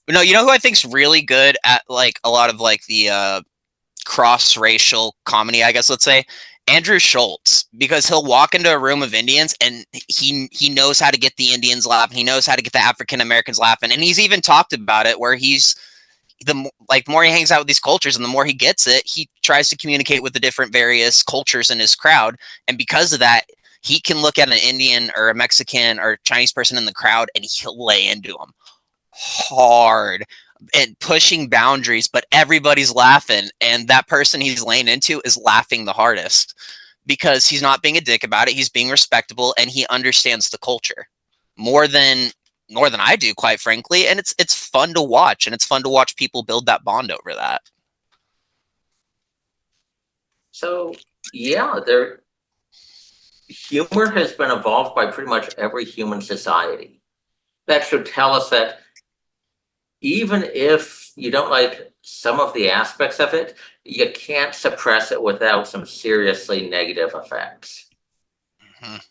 No, you know who I think's really good at like a lot of like the cross-racial comedy, I guess let's say, Andrew Schultz, because he'll walk into a room of Indians and he knows how to get the Indians laughing, he knows how to get the African Americans laughing, and he's even talked about it where he's the more he hangs out with these cultures and the more he gets it, he tries to communicate with the different various cultures in his crowd, and because of that, he can look at an Indian or a Mexican or Chinese person in the crowd and he'll lay into them hard and pushing boundaries, but everybody's laughing, and that person he's laying into is laughing the hardest because he's not being a dick about it, he's being respectable, and he understands the culture more than I do, quite frankly, and it's fun to watch, and it's fun to watch people build that bond over that. So yeah, there humor has been evolved by pretty much every human society. That should tell us that even if you don't like some of the aspects of it, you can't suppress it without some seriously negative effects. Mhm.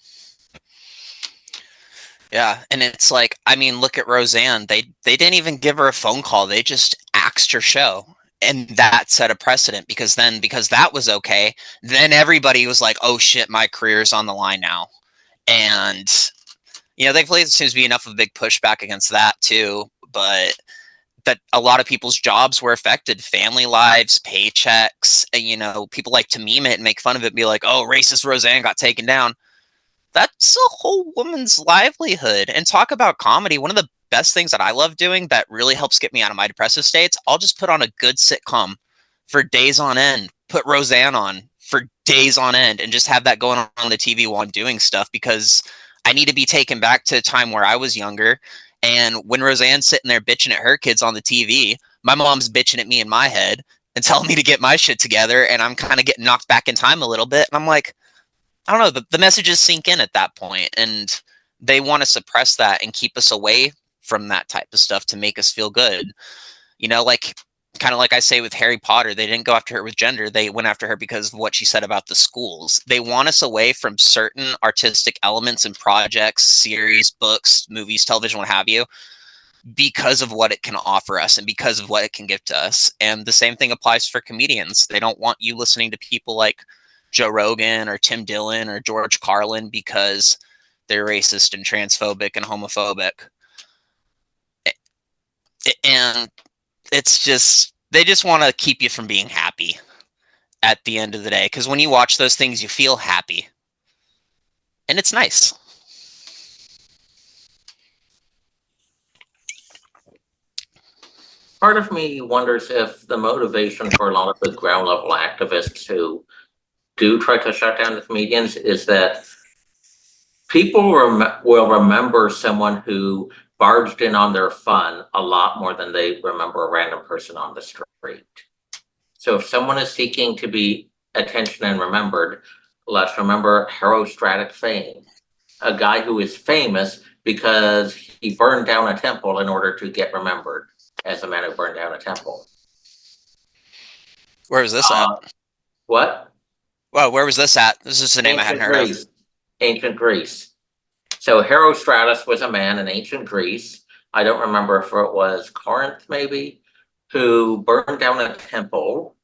Yeah, and it's like, I mean, look at Roseanne. They didn't even give her a phone call. They just axed her show. And that set a precedent because then because that was okay, then everybody was like, "Oh shit, my career's on the line now." And thankfully there seems to be enough of a big pushback against that too, but that a lot of people's jobs were affected, family lives, paychecks, and people like to meme it and make fun of it and be like, "Oh, racist Roseanne got taken down." That's a whole woman's livelihood. And talk about comedy. One of the best things that I love doing that really helps get me out of my depressive states, I'll just put on a good sitcom for days on end, put Roseanne on for days on end, and just have that going on the TV while I'm doing stuff because I need to be taken back to a time where I was younger. And when Roseanne's sitting there bitching at her kids on the TV, my mom's bitching at me in my head and telling me to get my shit together. And I'm kind of getting knocked back in time a little bit. And I'm like, I don't know, the messages sink in at that point, and they want to suppress that and keep us away from that type of stuff to make us feel good. Like kind of like I say with Harry Potter, they didn't go after her with gender. They went after her because of what she said about the schools. They want us away from certain artistic elements and projects, series, books, movies, television, what have you, because of what it can offer us and because of what it can give to us. And the same thing applies for comedians. They don't want you listening to people like Joe Rogan or Tim Dillon or George Carlin because they're racist and transphobic and homophobic. And it's just, they just want to keep you from being happy at the end of the day. Because when you watch those things, you feel happy. And it's nice. Part of me wonders if the motivation for a lot of the ground level activists who do try to shut down the comedians is that people will remember someone who barged in on their fun a lot more than they remember a random person on the street. So if someone is seeking to be attention and remembered, let's remember herostratic fame, a guy who is famous because he burned down a temple in order to get remembered as a man who burned down a temple. Where was this at? Uh, what? Well, where was this at? This is a name I hadn't Ancient heard of. Greece. Ancient Greece. So Herostratus was a man in ancient Greece. I don't remember if it was Corinth, maybe, who burned down a temple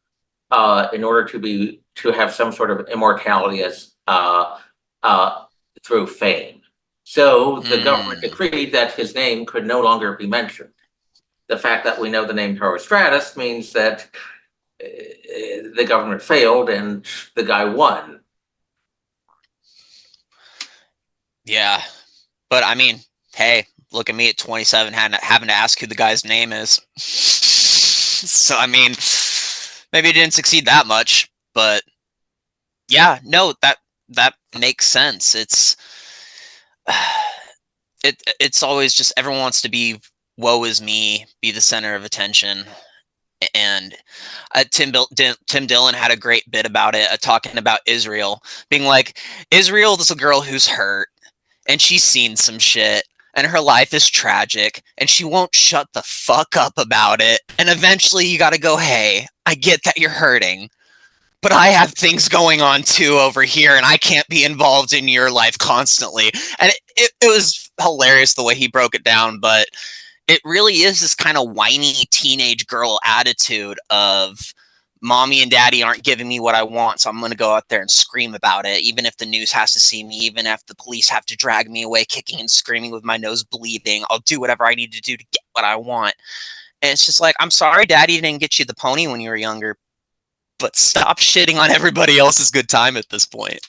in order to have some sort of immortality as through fame. So the government Mm, decreed that his name could no longer be mentioned. The fact that we know the name Herostratus means that the government failed and the guy won. yeah. But I mean, hey, look at me at 27 having to ask who the guy's name is. So, I mean, maybe it didn't succeed that much, but no, that makes sense. It's always just everyone wants to be woe is me, be the center of attention. And Tim Dillon had a great bit about it, talking about Israel, being like, Israel is a girl who's hurt and she's seen some shit and her life is tragic and she won't shut the fuck up about it. And eventually you got to go, hey, I get that you're hurting, but I have things going on too over here and I can't be involved in your life constantly. And it was hilarious the way he broke it down, but it really is this kind of whiny teenage girl attitude of mommy and daddy aren't giving me what I want, so I'm going to go out there and scream about it, even if the news has to see me, even if the police have to drag me away kicking and screaming with my nose bleeding. I'll do whatever I need to do to get what I want. And it's just like, I'm sorry daddy didn't get you the pony when you were younger, but stop shitting on everybody else's good time at this point.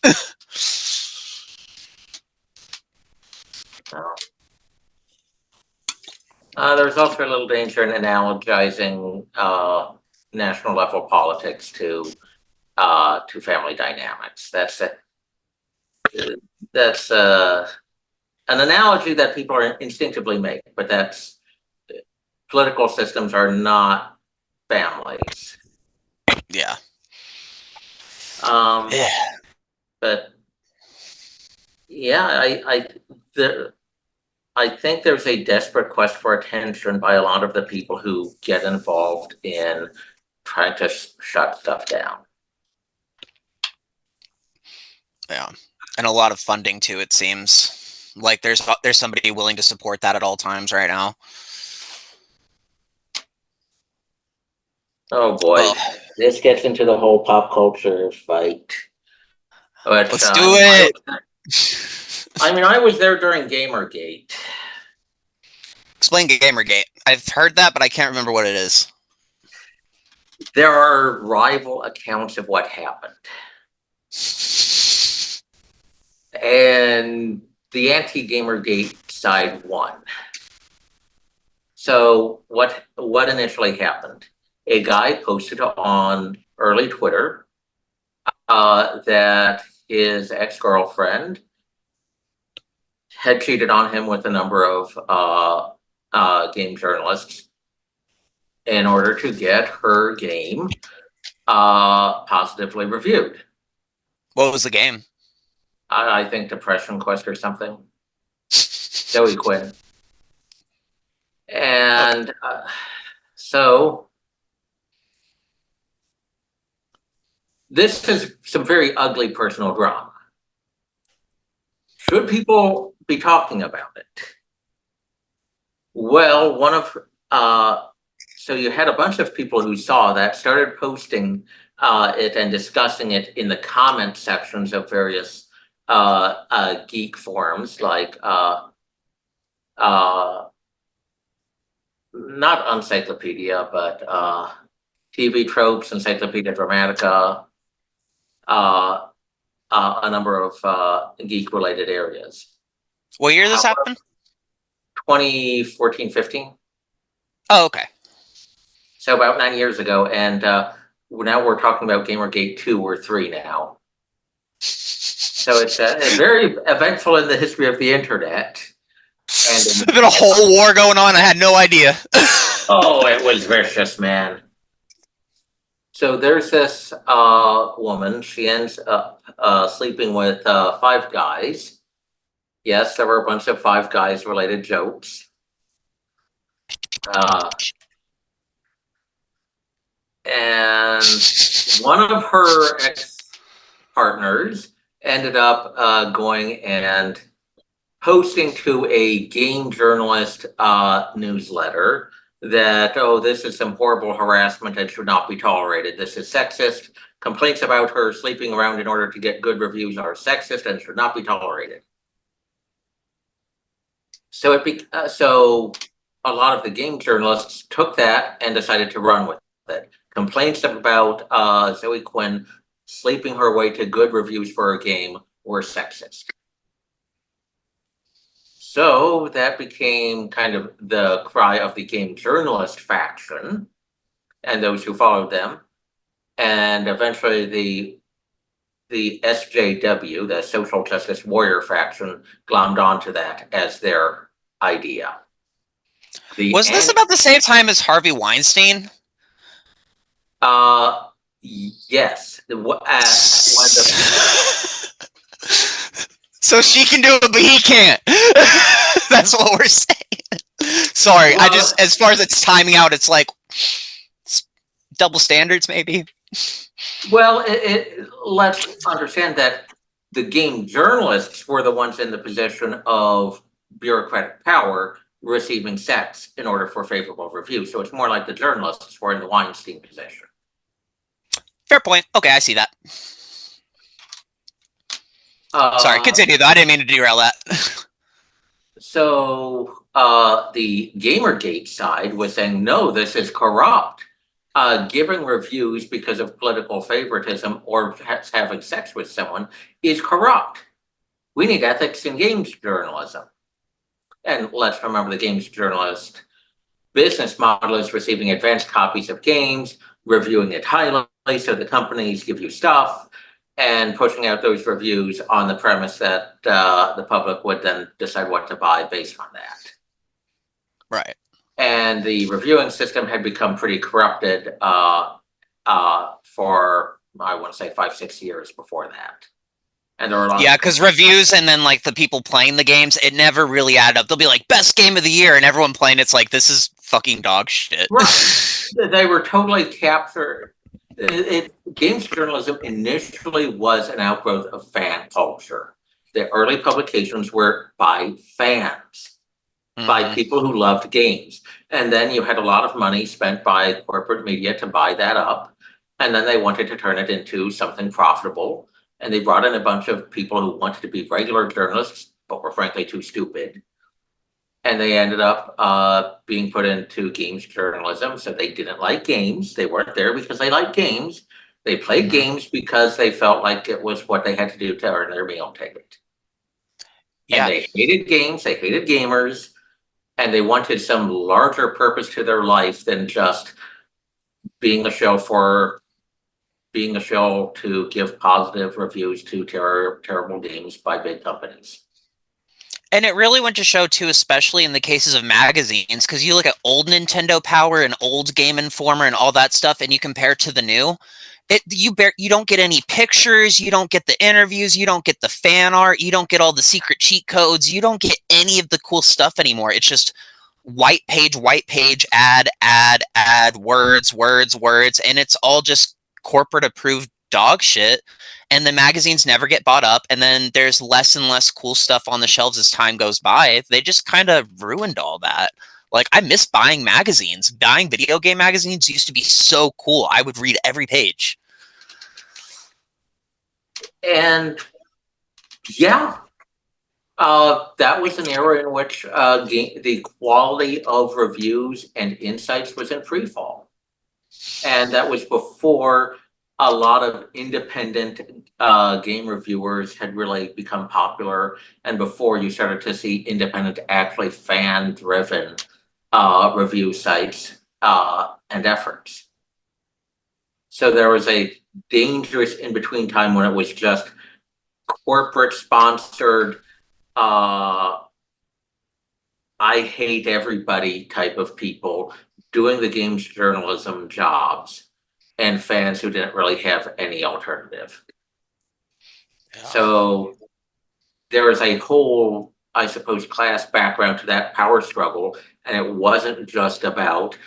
There's also a little danger in analogizing national level politics to family dynamics. That's an analogy that people are instinctively make, but that's political systems are not families. Yeah. Um, Yeah. but Yeah, the, I think there's a desperate quest for attention by a lot of the people who get involved in trying to shut stuff down. Yeah, and a lot of funding too. It seems like there's somebody willing to support that at all times right now. Oh boy, Well, this gets into the whole pop culture fight. Which let's do it. I mean, I was there during GamerGate. Explain Gamergate. I've heard that, but I can't remember what it is. There are rival accounts of what happened, and the anti-GamerGate side won. So what initially happened? A guy posted on early Twitter that his ex-girlfriend had cheated on him with a number of game journalists in order to get her game positively reviewed. What was the game? I think Depression Quest or something. Joey Quinn. Okay. And so this is some very ugly personal drama. Should people be talking about it? Well, so you had a bunch of people who saw that, started posting it and discussing it in the comment sections of various geek forums, like uh, not Encyclopedia, but TV Tropes, Encyclopedia Dramatica, uh, a number of geek-related areas. What year this However, happened? 2014, 15. Oh, okay. So about 9 years ago, and now we're talking about Gamergate 2 or 3 now. So it's very eventful in the history of the internet. And There's been a whole war going on. I had no idea. oh, it was vicious, man. So there's this woman. She ends up sleeping with 5 guys. Yes, there were a bunch of 5 guys related jokes. Uh, and one of her ex partners ended up going and posting to a game journalist newsletter that, oh, this is some horrible harassment and should not be tolerated. This is sexist. Complaints about her sleeping around in order to get good reviews are sexist and should not be tolerated. So so a lot of the game journalists took that and decided to run with it. Complaints about Zoe Quinn sleeping her way to good reviews for her game were sexist. So that became kind of the cry of the game journalist faction and those who followed them. And eventually the SJW, the Social Justice Warrior faction, glommed onto that as their idea. Was this about the same time as Harvey Weinstein? Yes. So she can do it, but he can't. That's what we're saying. Sorry, I just, as far as it's timing out, it's like it's double standards, maybe. Well, let's understand that the game journalists were the ones in the position of bureaucratic power receiving sex in order for favorable review. So it's more like the journalists were in the Weinstein position. Fair point. Okay, I see that. Sorry, continue though. I didn't mean to derail that. So the Gamergate side was saying, no, this is corrupt. Giving reviews because of political favoritism or perhaps having sex with someone is corrupt. We need ethics in games journalism. And let's remember the games journalist business model is receiving advanced copies of games, reviewing it highly, so the companies give you stuff, and pushing out those reviews on the premise that the public would then decide what to buy based on that. Right. And the reviewing system had become pretty corrupted for, I want to say, 5-6 years before that. And there are a lot Yeah, of because reviews and then like the people playing the games, it never really add up. They'll be like best game of the year, and everyone playing it's like this is fucking dog shit. right. They were totally captured. Games journalism initially was an outgrowth of fan culture. The early publications were by fans, by Hmm. people who loved games. And then you had a lot of money spent by corporate media to buy that up. And then they wanted to turn it into something profitable. And they brought in a bunch of people who wanted to be regular journalists, but were frankly too stupid. And they ended up being put into games journalism. So they didn't like games. They weren't there because they liked games. They played Hmm. games because they felt like it was what they had to do to earn their meal ticket. And Yeah. they hated games. They hated gamers, and they wanted some larger purpose to their life than just being a show for being a show to give positive reviews to terrible games by big companies. And it really went to show too, especially in the cases of magazines, because you look at old Nintendo Power and old Game Informer and all that stuff, and you compare it to the new. You don't get any pictures, you don't get the interviews, you don't get the fan art, you don't get all the secret cheat codes, you don't get any of the cool stuff anymore. It's just white page, ad, words, and it's all just corporate approved dog shit. And the magazines never get bought up, and then there's less and less cool stuff on the shelves as time goes by. They just kind of ruined all that. Like, I miss buying magazines. Buying video game magazines used to be so cool. I would read every page. And yeah, that was an era in which the quality of reviews and insights was in free fall. And that was before a lot of independent game reviewers had really become popular, and before you started to see independent, actually fan-driven review sites and efforts. So there was a dangerous in-between time when it was just corporate sponsored, uh, I hate everybody type of people doing the games journalism jobs, and fans who didn't really have any alternative. Yeah. So there is a whole, I suppose, class background to that power struggle. And it wasn't just about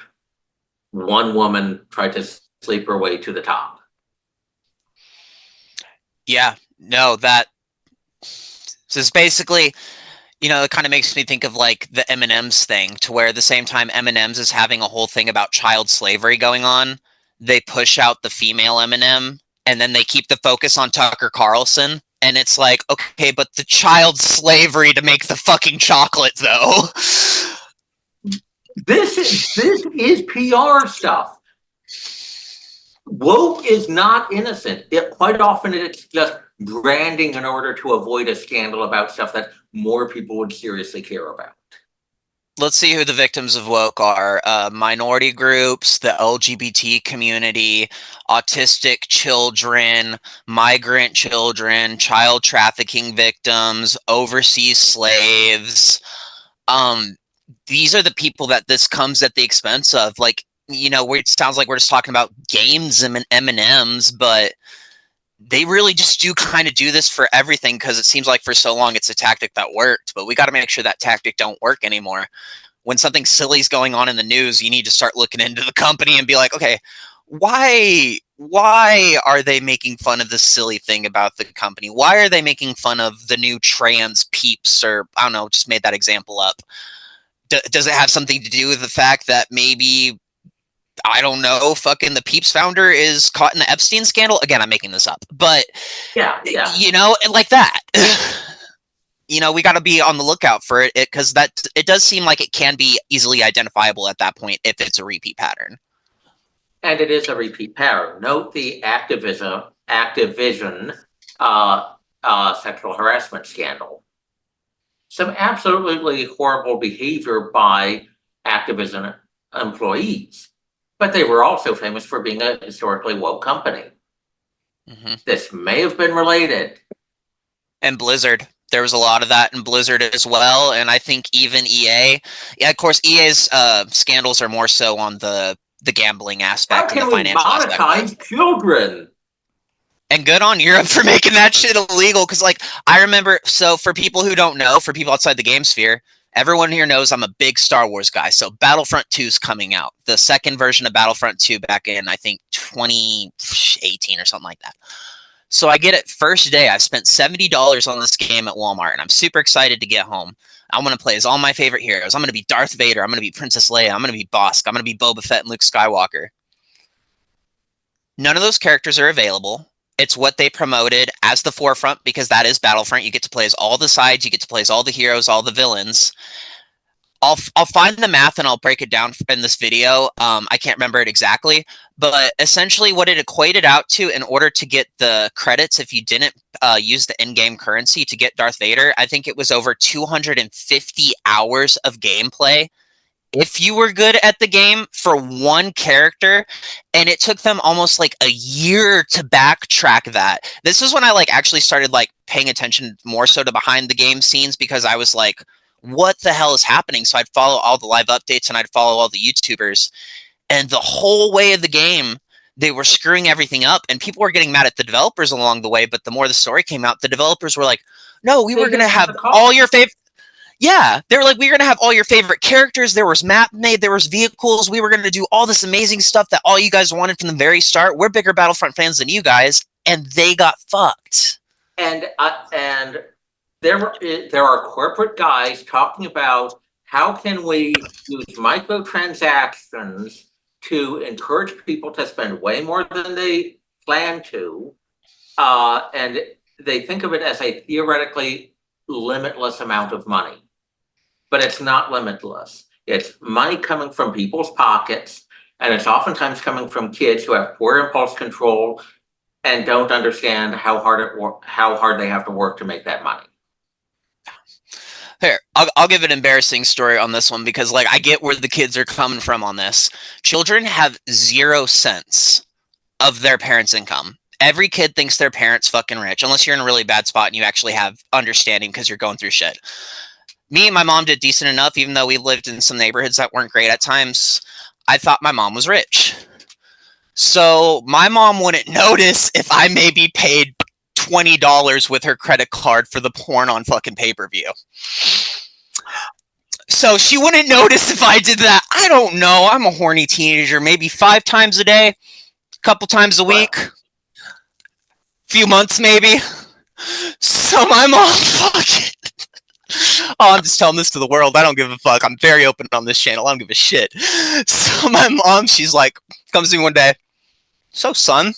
one woman tried to sleep her way to the top. Yeah, no, that so it's basically, it kind of makes me think of like the M&M's thing, to where at the same time M&M's is having a whole thing about child slavery going on, they push out the female M&M, and then they keep the focus on Tucker Carlson. And it's like, okay, but the child slavery to make the fucking chocolate, though. This is PR stuff. Woke is not innocent. It quite often it's just branding in order to avoid a scandal about stuff that more people would seriously care about. Let's see who the victims of woke are. Minority groups, the LGBT community, autistic children, migrant children, child trafficking victims, overseas slaves. Um, these are the people that this comes at the expense of. Like, it sounds like we're just talking about games and M&Ms, but they really just do kind of do this for everything, because it seems like for so long it's a tactic that worked, but we got to make sure that tactic don't work anymore. When something silly is going on in the news, you need to start looking into the company and be like, okay, why are they making fun of this silly thing about the company? Why are they making fun of the new trans peeps? Or I don't know, just made that example up. Does it have something to do with the fact that maybe, I don't know, fucking the Peeps founder is caught in the Epstein scandal? Again, I'm making this up, but Yeah. like that. We got to be on the lookout for it, because it does seem like it can be easily identifiable at that point if it's a repeat pattern. And it is a repeat pattern. Note the Activision sexual harassment scandal. Some absolutely horrible behavior by Activision employees, but they were also famous for being a historically woke company. Mm-hmm. This may have been related. And Blizzard. There was a lot of that in Blizzard as well, and I think even EA. Yeah, of course, EA's scandals are more so on the gambling How aspect and the can we financial aspect. monetize children? And good on Europe for making that shit illegal. Because, like, I remember, so for people who don't know, for people outside the game sphere, everyone here knows I'm a big Star Wars guy. So Battlefront 2 is coming out. The second version of Battlefront 2 back in, I think, 2018 or something like that. So I get it first day. I spent $70 on this game at Walmart, and I'm super excited to get home. I want to play as all my favorite heroes. I'm going to be Darth Vader. I'm going to be Princess Leia. I'm going to be Bosk. I'm going to be Boba Fett and Luke Skywalker. None of those characters are available. It's what they promoted as the forefront because that is Battlefront. You get to play as all the sides, you get to play as all the heroes, all the villains. I'll find the math and I'll break it down in this video. I can't remember it exactly, but essentially what it equated out to in order to get the credits if you didn't use the in-game currency to get Darth Vader, I think it was over 250 hours of gameplay if you were good at the game for one character, and it took them almost like a year to backtrack that. This is when I like actually started like paying attention more so to behind the game scenes because I was like, what the hell is happening? So I'd follow all the live updates and I'd follow all the YouTubers, and the whole way of the game they were screwing everything up, and people were getting mad at the developers along the way. But the more the story came out, the developers were like, no, we They were going to didn't have have the all cost. your favorite. Yeah, they were like, we were gonna have all your favorite characters. There was map made, there was vehicles. We were gonna do all this amazing stuff that all you guys wanted from the very start. We're bigger Battlefront fans than you guys, and they got fucked. And there are corporate guys talking about how can we use microtransactions to encourage people to spend way more than they plan to, and they think of it as a theoretically limitless amount of money, but it's not limitless. It's money coming from people's pockets, and it's oftentimes coming from kids who have poor impulse control and don't understand how hard they have to work to make that money. Here, I'll give an embarrassing story on this one because, like, I get where the kids are coming from on this. Children have 0 cents of their parents' income. Every kid thinks their parents fucking rich, unless you're in a really bad spot and you actually have understanding because you're going through shit. Me and my mom did decent enough, even though we lived in some neighborhoods that weren't great at times. I thought my mom was rich. So my mom wouldn't notice if I maybe paid $20 with her credit card for the porn on fucking pay-per-view. So she wouldn't notice if I did that. I don't know. I'm a horny teenager, maybe 5 times a day, a couple times a week, Well, few months maybe. So my mom fucking oh, I'm just telling this to the world. I don't give a fuck. I'm very open on this channel. I don't give a shit. So my mom, she's like, comes to me one day. So, son,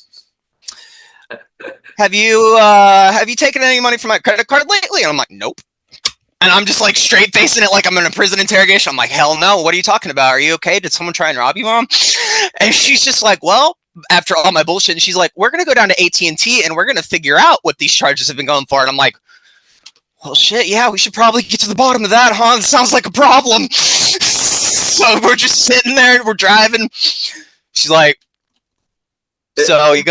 have you taken any money from my credit card lately? And I'm like, nope. And I'm just like straight facing it like I'm in a prison interrogation. I'm like, hell no. What are you talking about? Are you okay? Did someone try and rob you, mom? And she's just like, well, after all my bullshit, and she's like, we're gonna go down to AT&T and we're gonna figure out what these charges have been going for. And I'm like, well, shit, yeah, we should probably get to the bottom of that, huh? It sounds like a problem. So we're just sitting there, we're driving. She's like, so you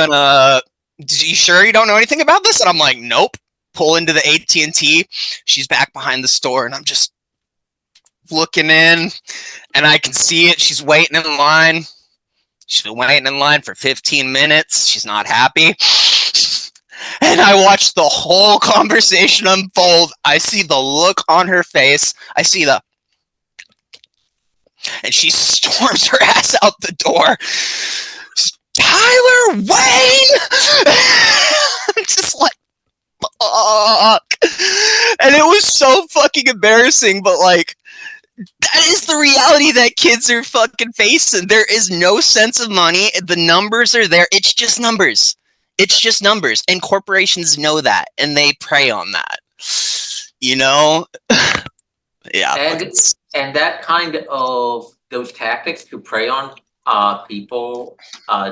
sure you don't know anything about this? And I'm like, nope. Pull into the AT&T. She's back behind the store, and I'm just looking in, and I can see it. She's waiting in line. She's been waiting in line for 15 minutes. She's not happy. And I watch the whole conversation unfold. I see the look on her face. I see the... And she storms her ass out the door. Tyler Wayne! I'm just like, fuck. And it was so fucking embarrassing, but like, that is the reality that kids are fucking facing. There is no sense of money. The numbers are there. It's just numbers. It's just numbers. And corporations know that, and they prey on that. You know? Yeah. and and that kind of those tactics to prey on people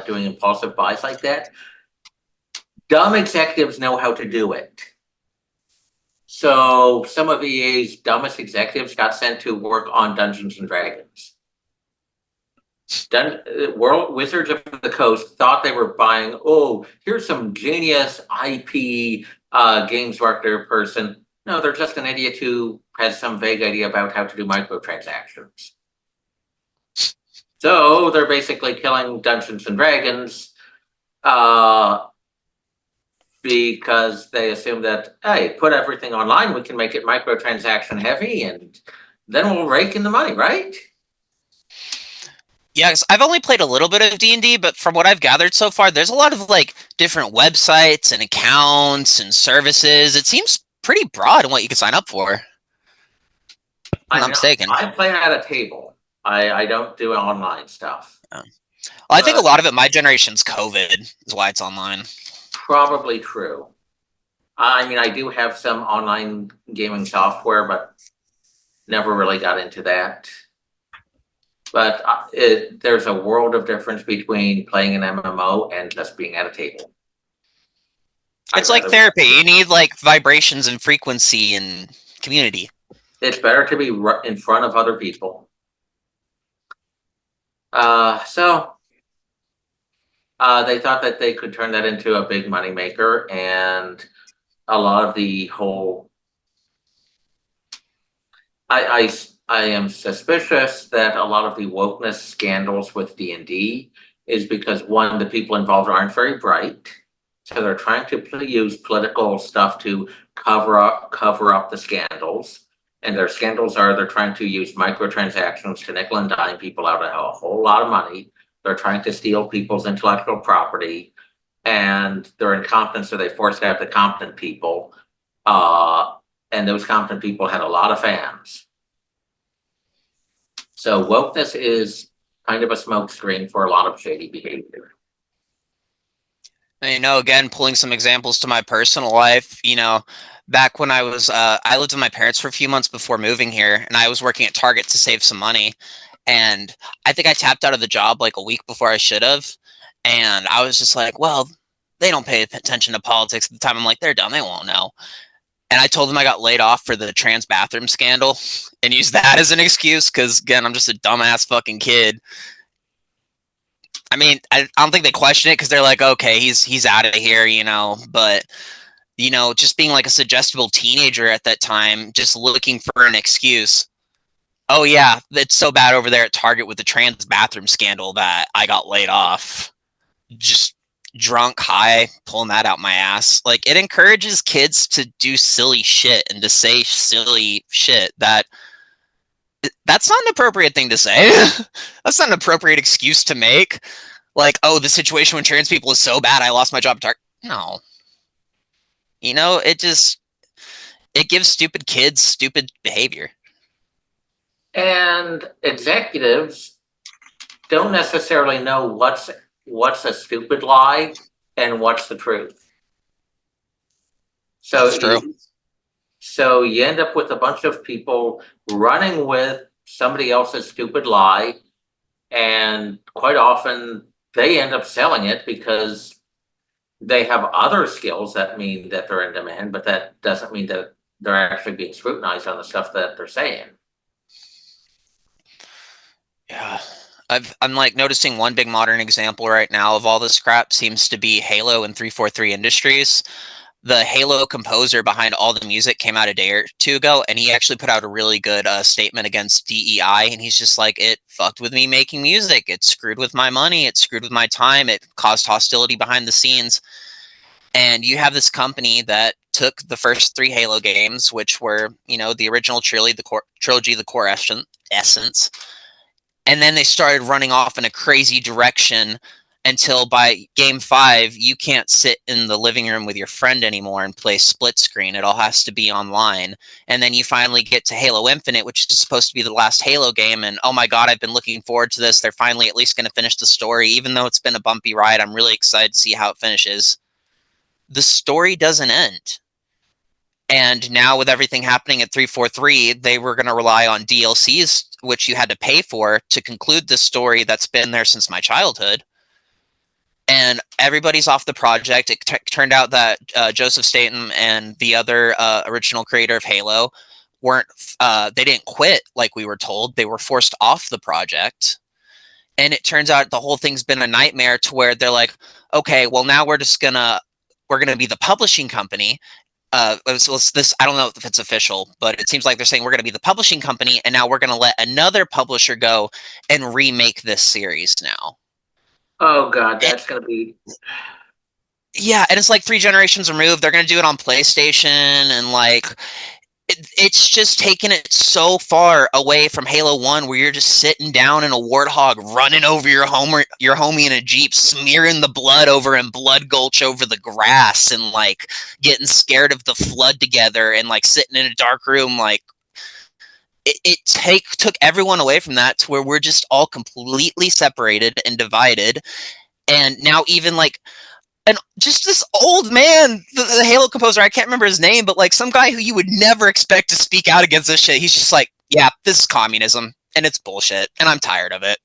doing impulsive buys like that, dumb executives know how to do it. So some of EA's dumbest executives got sent to work on Dungeons and Dragons. World Wizards of the Coast thought they were buying, oh, here's some genius IP games marketer person. No, they're just an idiot who has some vague idea about how to do microtransactions. So they're basically killing Dungeons and Dragons because they assume that, hey, put everything online, we can make it microtransaction heavy, and then we'll rake in the money, right? Yeah, 'cause I've only played a little bit of D&D, but from what I've gathered so far, there's a lot of like different websites and accounts and services. It seems pretty broad in what you can sign up for, if I'm I not mean, mistaken. I play at a table. I don't do online stuff, Yeah. Well, I think a but lot of it, my generation's COVID, is why it's online. probably true. I mean, I do have some online gaming software, but never really got into that. But there's a world of difference between playing an MMO and just being at a table. I'd It's like rather be therapy. You need like vibrations and frequency and community. it's better to be in front of other people. So they thought that they could turn that into a big money maker, and a lot of the whole. I am suspicious that a lot of the wokeness scandals with D&D is because one, the people involved aren't very bright, so they're trying to use political stuff to cover up the scandals. And their scandals are they're trying to use microtransactions to nickel and dime people out of a whole lot of money. They're trying to steal people's intellectual property, and they're incompetent, so they forced out the competent people. And those competent people had a lot of fans. So wokeness is kind of a smokescreen for a lot of shady behavior. And, again, pulling some examples to my personal life, back when I lived with my parents for a few months before moving here, and I was working at Target to save some money. And I think I tapped out of the job like a week before I should have. And I was just like, well, they don't pay attention to politics at the time. I'm like, they're dumb. They won't know. And I told them I got laid off for the trans bathroom scandal and used that as an excuse because, again, I'm just a dumbass fucking kid. I mean, I don't think they question it because they're like, okay, he's out of here, But just being like a suggestible teenager at that time, just looking for an excuse. Oh yeah, it's so bad over there at Target with the trans bathroom scandal that I got laid off. Just drunk, high, pulling that out my ass. Like it encourages kids to do silly shit and to say silly shit that's not an appropriate thing to say. That's not an appropriate excuse to make. Like, oh, the situation with trans people is so bad I lost my job at Target. No. It gives stupid kids stupid behavior. And executives don't necessarily know what's a stupid lie and what's the truth. So That's true. so you end up with a bunch of people running with somebody else's stupid lie, and quite often they end up selling it because they have other skills that mean that they're in demand, but that doesn't mean that they're actually being scrutinized on the stuff that they're saying. Yeah. I'm like noticing one big modern example right now of all this crap seems to be Halo and 343 Industries. The Halo composer behind all the music came out a day or two ago, and he actually put out a really good statement against DEI. And he's just like, it fucked with me making music. It screwed with my money. It screwed with my time. It caused hostility behind the scenes. And you have this company that took the first three Halo games, which were, the original trilogy, the core essence, and then they started running off in a crazy direction until by game 5 you can't sit in the living room with your friend anymore and play split screen. It all has to be online. And then you finally get to Halo Infinite, which is supposed to be the last Halo game, and oh my god, I've been looking forward to this. They're finally at least going to finish the story. Even though it's been a bumpy ride, I'm really excited to see how it finishes. The story doesn't end. And now with everything happening at 343, they were going to rely on DLCs, which you had to pay for to conclude this story that's been there since my childhood. And everybody's off the project. It turned out that Joseph Statham and the other original creator of Halo they didn't quit like we were told. They were forced off the project. And it turns out the whole thing's been a nightmare to where they're like, okay, well now we're going to be the publishing company. This I don't know if it's official, but it seems like they're saying we're going to be the publishing company, and now we're going to let another publisher go and remake this series now. Oh God, And that's going to be yeah, and it's like 3 generations removed. They're gonna do it on PlayStation, and like it's just taken it so far away from Halo 1, where you're just sitting down in a warthog, running over your homie in a Jeep, smearing the blood over and blood gulch over the grass, and like getting scared of the flood together, and like sitting in a dark room. Like it took everyone away from that to where we're just all completely separated and divided. And now even like and just this old man, the Halo composer, I can't remember his name, but like some guy who you would never expect to speak out against this shit. He's just like, yeah, this is communism and it's bullshit, and I'm tired of it.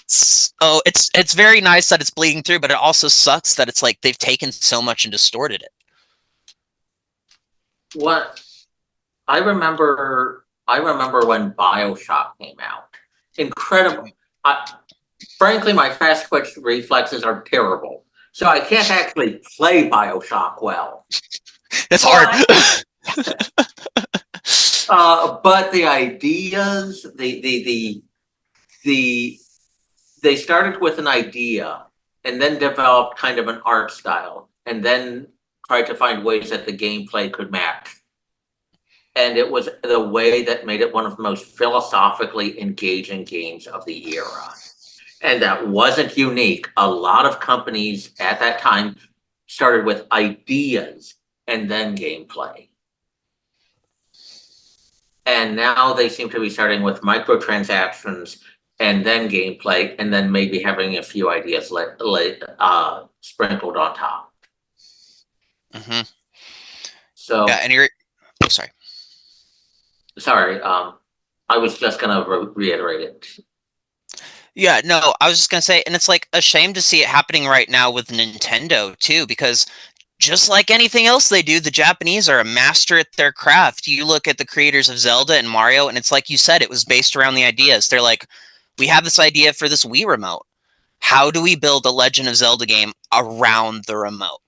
So it's very nice that it's bleeding through, but it also sucks that it's like they've taken so much and distorted it. What I remember when BioShock came out. Incredible. Frankly, my fast twitch reflexes are terrible, so I can't actually play BioShock well. It's hard. But the ideas, the they started with an idea and then developed kind of an art style, and then tried to find ways that the gameplay could match. And it was the way that made it one of the most philosophically engaging games of the era. And that wasn't unique. A lot of companies at that time started with ideas and then gameplay. And now they seem to be starting with microtransactions and then gameplay, and then maybe having a few ideas sprinkled on top. Mm-hmm. So Yeah, and you're. Oh, sorry. Sorry, I was just gonna reiterate it. Yeah, no, I was just gonna say, and it's like a shame to see it happening right now with Nintendo too, because just like anything else they do, the Japanese are a master at their craft. You look at the creators of Zelda and Mario, and it's like you said, it was based around the ideas. They're like, we have this idea for this Wii remote. How do we build a Legend of Zelda game around the remote?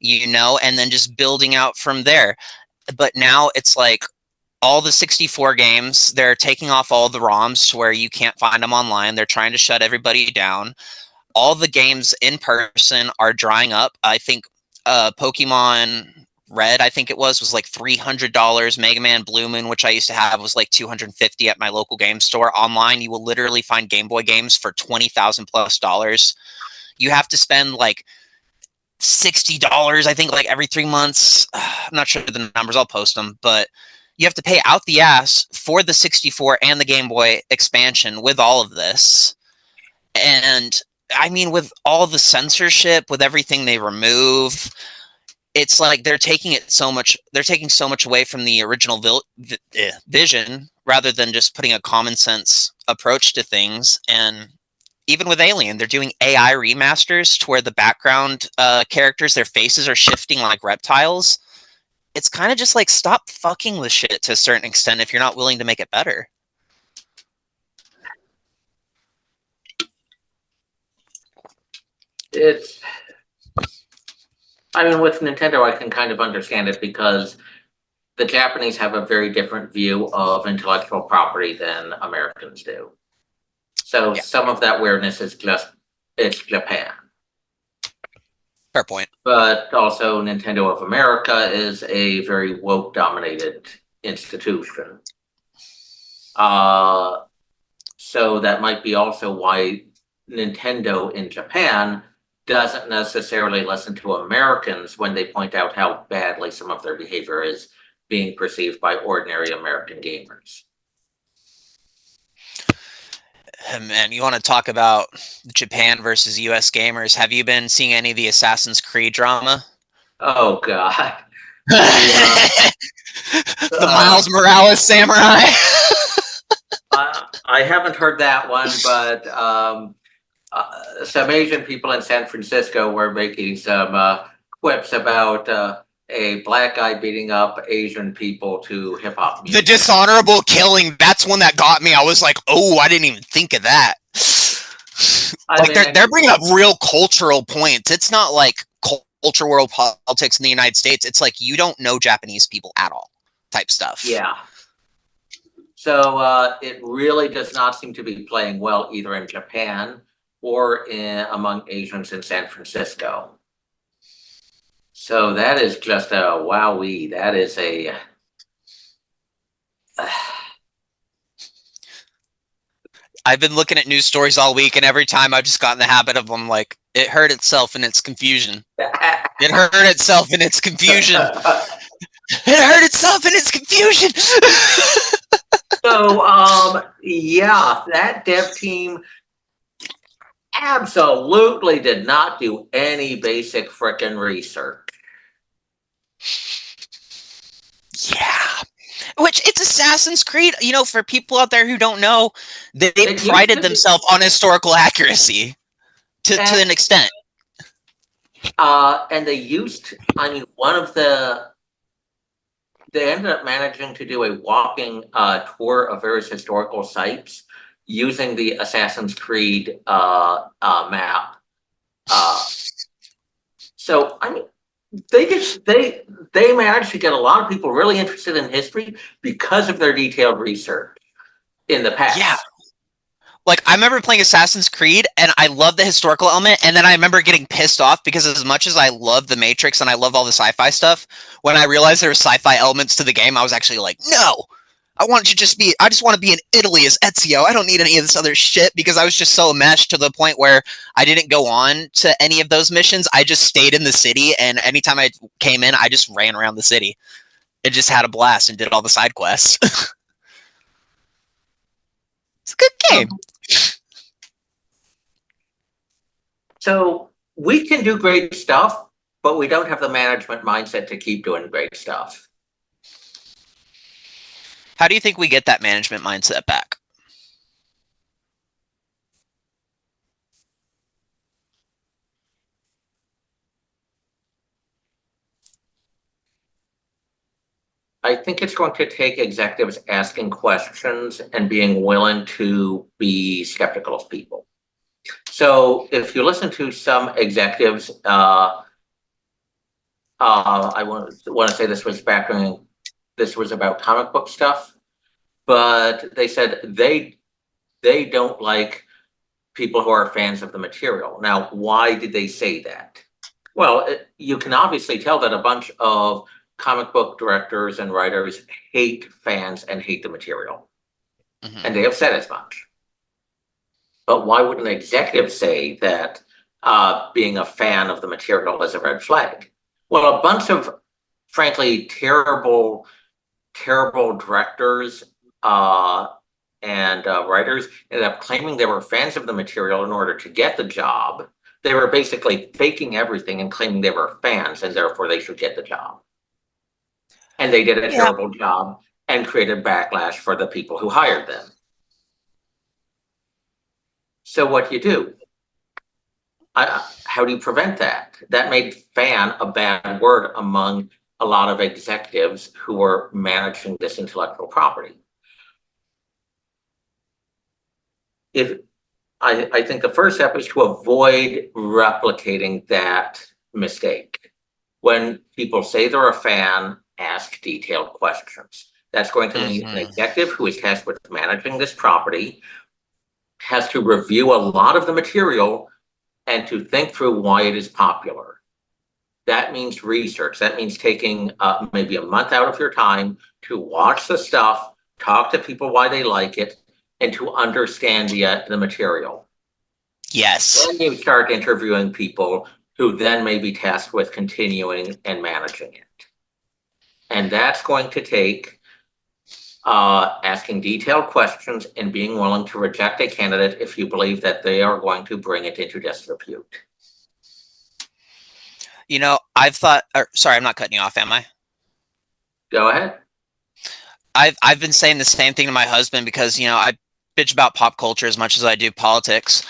You know, and then just building out from there. But now it's like all the 64 games, they're taking off all the ROMs to where you can't find them online. They're trying to shut everybody down. All the games in person are drying up. I think Pokemon Red, I think it was like $300. Mega Man Blue Moon, which I used to have, was like 250 at my local game store. Online, you will literally find Game Boy games for 20,000 plus dollars. You have to spend like $60, I think, like every 3 months. I'm not sure the numbers. I'll post them, but you have to pay out the ass for the 64 and the Game Boy expansion with all of this. And I mean, with all the censorship, with everything they remove, it's like they're taking so much away from the original vision, rather than just putting a common sense approach to things. And even with Alien, they're doing AI remasters to where the background characters, their faces are shifting like reptiles. It's kind of just like, stop fucking with shit to a certain extent if you're not willing to make it better. It's, I mean, with Nintendo, I can kind of understand it because the Japanese have a very different view of intellectual property than Americans do. So Yeah, some of that weirdness is just, it's Japan. fair point. But also, Nintendo of America is a very woke dominated institution. So that might be also why Nintendo in Japan doesn't necessarily listen to Americans when they point out how badly some of their behavior is being perceived by ordinary American gamers. Man, you want to talk about Japan versus US gamers? Have you been seeing any of the Assassin's Creed drama? Oh God. The Uh, Miles Morales samurai. I haven't heard that one, but some Asian people in San Francisco were making some quips about a black guy beating up Asian people to hip hop The music. dishonorable killing, that's one that got me. I was like, oh, I didn't even think of that. Like they're bringing up real cultural points. It's not like culture world politics in the United States. It's like, you don't know Japanese people at all type stuff. Yeah. So it really does not seem to be playing well either in Japan or among Asians in San Francisco. So that is just a wowee. That is a I've been looking at news stories all week, and every time I've just gotten the habit of them like, it hurt itself in its confusion. It hurt itself in its confusion. It hurt itself in its confusion. So yeah, that dev team absolutely did not do any basic frickin' research. Yeah. Which, it's Assassin's Creed. You know, for people out there who don't know, they It used prided to be, themselves on historical accuracy to and an extent. and they used, I mean, one of they ended up managing to do a walking tour of various historical sites using the Assassin's Creed map. So I mean, they managed to get a lot of people really interested in history because of their detailed research in the past. Yeah. Like, I remember playing Assassin's Creed, and I love the historical element, and then I remember getting pissed off because as much as I love the Matrix and I love all the sci-fi stuff, when I realized there were sci-fi elements to the game, I was actually like, no! I just want to be in Italy as Ezio. I don't need any of this other shit, because I was just so enmeshed to the point where I didn't go on to any of those missions. I just stayed in the city, and anytime I came in, I just ran around the city. It just had a blast and did all the side quests. It's a good game. So we can do great stuff, but we don't have the management mindset to keep doing great stuff. How do you think we get that management mindset back? I think it's going to take executives asking questions and being willing to be skeptical of people. So if you listen to some executives, I want to say this was back when this was about comic book stuff, but they said they don't like people who are fans of the material. Now, why did they say that? Well, you can obviously tell that a bunch of comic book directors and writers hate fans and hate the material, and they have said as much. But why would an executive say that being a fan of the material is a red flag? Well, a bunch of, frankly, terrible directors and writers ended up claiming they were fans of the material in order to get the job. They were basically faking everything and claiming they were fans, and therefore they should get the job. And they did a terrible job and created backlash for the people who hired them. So what do you do? How do you prevent that? That made fan a bad word among a lot of executives who were managing this intellectual property. I think the first step is to avoid replicating that mistake. When people say they're a fan, ask detailed questions. That's going to mean an executive who is tasked with managing this property has to review a lot of the material and to think through why it is popular. That means research. That means taking maybe a month out of your time to watch the stuff, talk to people why they like it, and to understand the material. Yes. Then you start interviewing people who then may be tasked with continuing and managing it. And that's going to take asking detailed questions and being willing to reject a candidate if you believe that they are going to bring it into disrepute. You know, I've thought, sorry, I'm not cutting you off, am I? Go ahead. I've been saying the same thing to my husband because, you know, I bitch about pop culture as much as I do politics.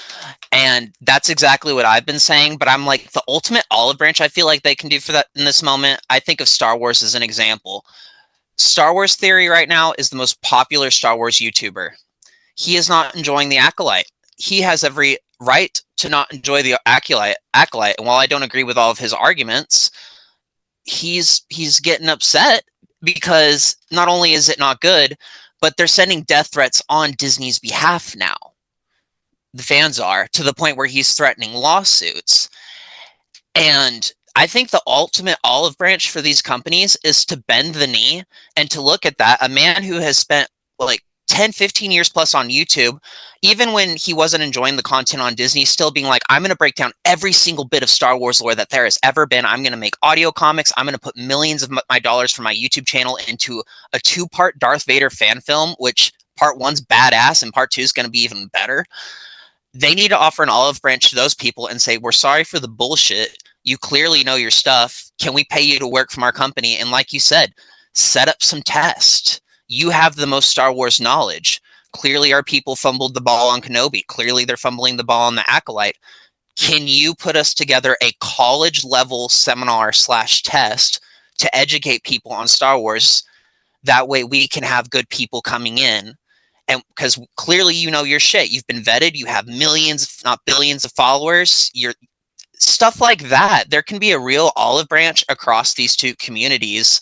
And that's exactly what I've been saying. But I'm like, the ultimate olive branch I feel like they can do for that in this moment, I think of Star Wars as an example. Star Wars Theory right now is the most popular Star Wars YouTuber. He is not enjoying the Acolyte. He has every right to not enjoy the Acolyte. And while I don't agree with all of his arguments, he's getting upset because not only is it not good, but they're sending death threats on Disney's behalf now. the fans are, to the point where he's threatening lawsuits. And I think the ultimate olive branch for these companies is to bend the knee and to look at that. A man who has spent like 10, 15 years plus on YouTube, even when he wasn't enjoying the content on Disney, still being like, I'm going to break down every single bit of Star Wars lore that there has ever been. I'm going to make audio comics. I'm going to put millions of my dollars from my YouTube channel into a 2-part Darth Vader fan film, which part one's badass and part two is going to be even better. They need to offer an olive branch to those people and say, we're sorry for the bullshit. You clearly know your stuff. Can we pay you to work from our company? And like you said, set up some tests. You have the most Star Wars knowledge. Clearly, our people fumbled the ball on Kenobi. Clearly, they're fumbling the ball on the Acolyte. Can you put us together a college level seminar/test to educate people on Star Wars? That way we can have good people coming in. And because clearly you know your shit, you've been vetted, you have millions, if not billions of followers, you're stuff like that. There can be a real olive branch across these two communities,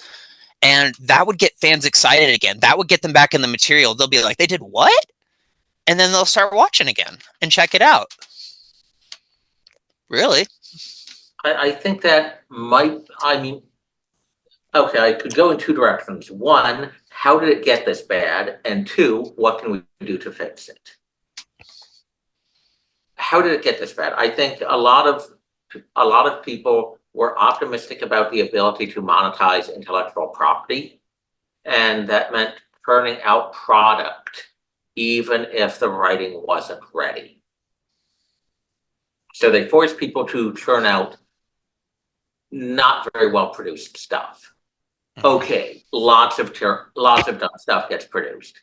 and that would get fans excited again. That would get them back in the material. They'll be like, they did what? And then they'll start watching again and check it out. Really? I think that might, I mean, okay, I could go in two directions. One, how did it get this bad? And two, what can we do to fix it? How did it get this bad? I think a lot of people were optimistic about the ability to monetize intellectual property, and that meant turning out product even if the writing wasn't ready. So they forced people to churn out not very well produced stuff. Okay, lots of dumb stuff gets produced.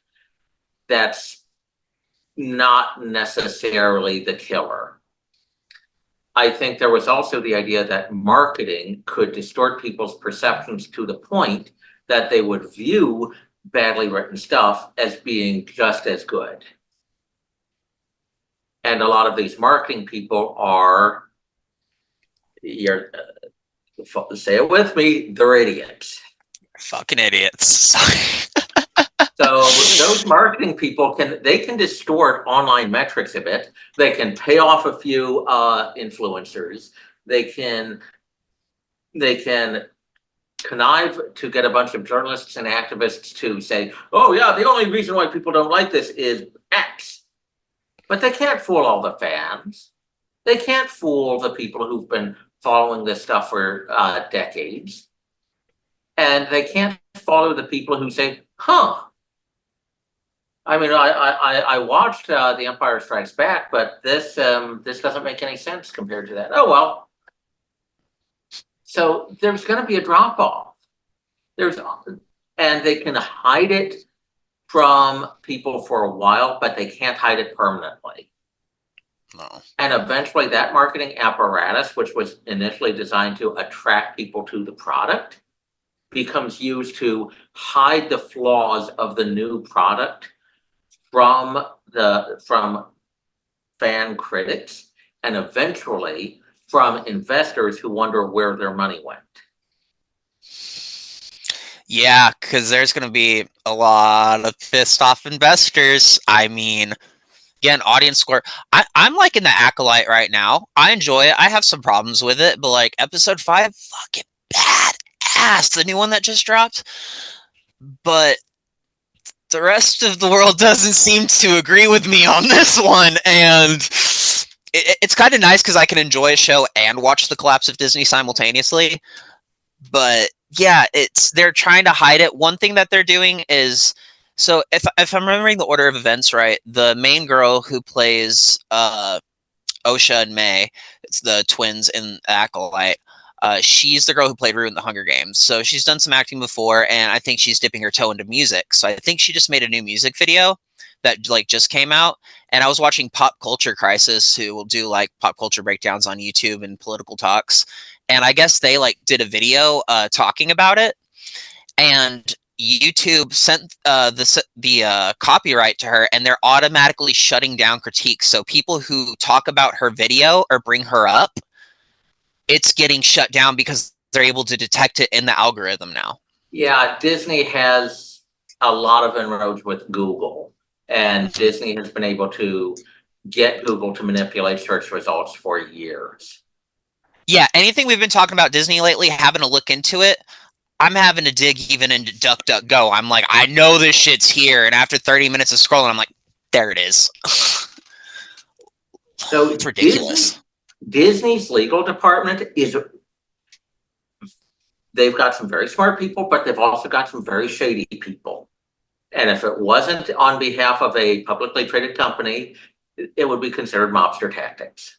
That's not necessarily the killer. I think there was also the idea that marketing could distort people's perceptions to the point that they would view badly written stuff as being just as good. And a lot of these marketing people are, you're, say it with me, they're idiots. Fucking idiots. So those marketing people can distort online metrics a bit. They can pay off a few influencers. They can connive to get a bunch of journalists and activists to say, oh yeah, the only reason why people don't like this is X. But they can't fool all the fans. They can't fool the people who've been following this stuff for decades. And they can't follow the people who say, huh. I mean, I watched The Empire Strikes Back, but this doesn't make any sense compared to that. Oh, well. So there's going to be a drop off. And they can hide it from people for a while, but they can't hide it permanently. No. And eventually that marketing apparatus, which was initially designed to attract people to the product, becomes used to hide the flaws of the new product from fan critics, and eventually from investors who wonder where their money went. Yeah, because there's going to be a lot of pissed off investors. I mean, again, audience score. I'm liking the Acolyte right now. I enjoy it. I have some problems with it, but like episode 5, fucking badass. The new one that just dropped. But the rest of the world doesn't seem to agree with me on this one. And it's kind of nice because I can enjoy a show and watch the collapse of Disney simultaneously. But yeah, they're trying to hide it. One thing that they're doing is, so if I'm remembering the order of events right, the main girl who plays Osha and May, it's the twins in Acolyte. She's the girl who played Rue in the Hunger Games. So she's done some acting before, and I think she's dipping her toe into music. So I think she just made a new music video that like just came out. And I was watching Pop Culture Crisis, who will do like pop culture breakdowns on YouTube and political talks. And I guess they like did a video talking about it. And YouTube sent the copyright to her, and they're automatically shutting down critiques. So people who talk about her video or bring her up, it's getting shut down because they're able to detect it in the algorithm now. Yeah, Disney has a lot of inroads with Google, and Disney has been able to get Google to manipulate search results for years. Yeah, anything we've been talking about Disney lately, having to look into it, I'm having to dig even into DuckDuckGo. I'm like, I know this shit's here, and after 30 minutes of scrolling, I'm like, there it is. So It's ridiculous. Disney's legal department is, they've got some very smart people, but they've also got some very shady people. And if it wasn't on behalf of a publicly traded company, it would be considered mobster tactics.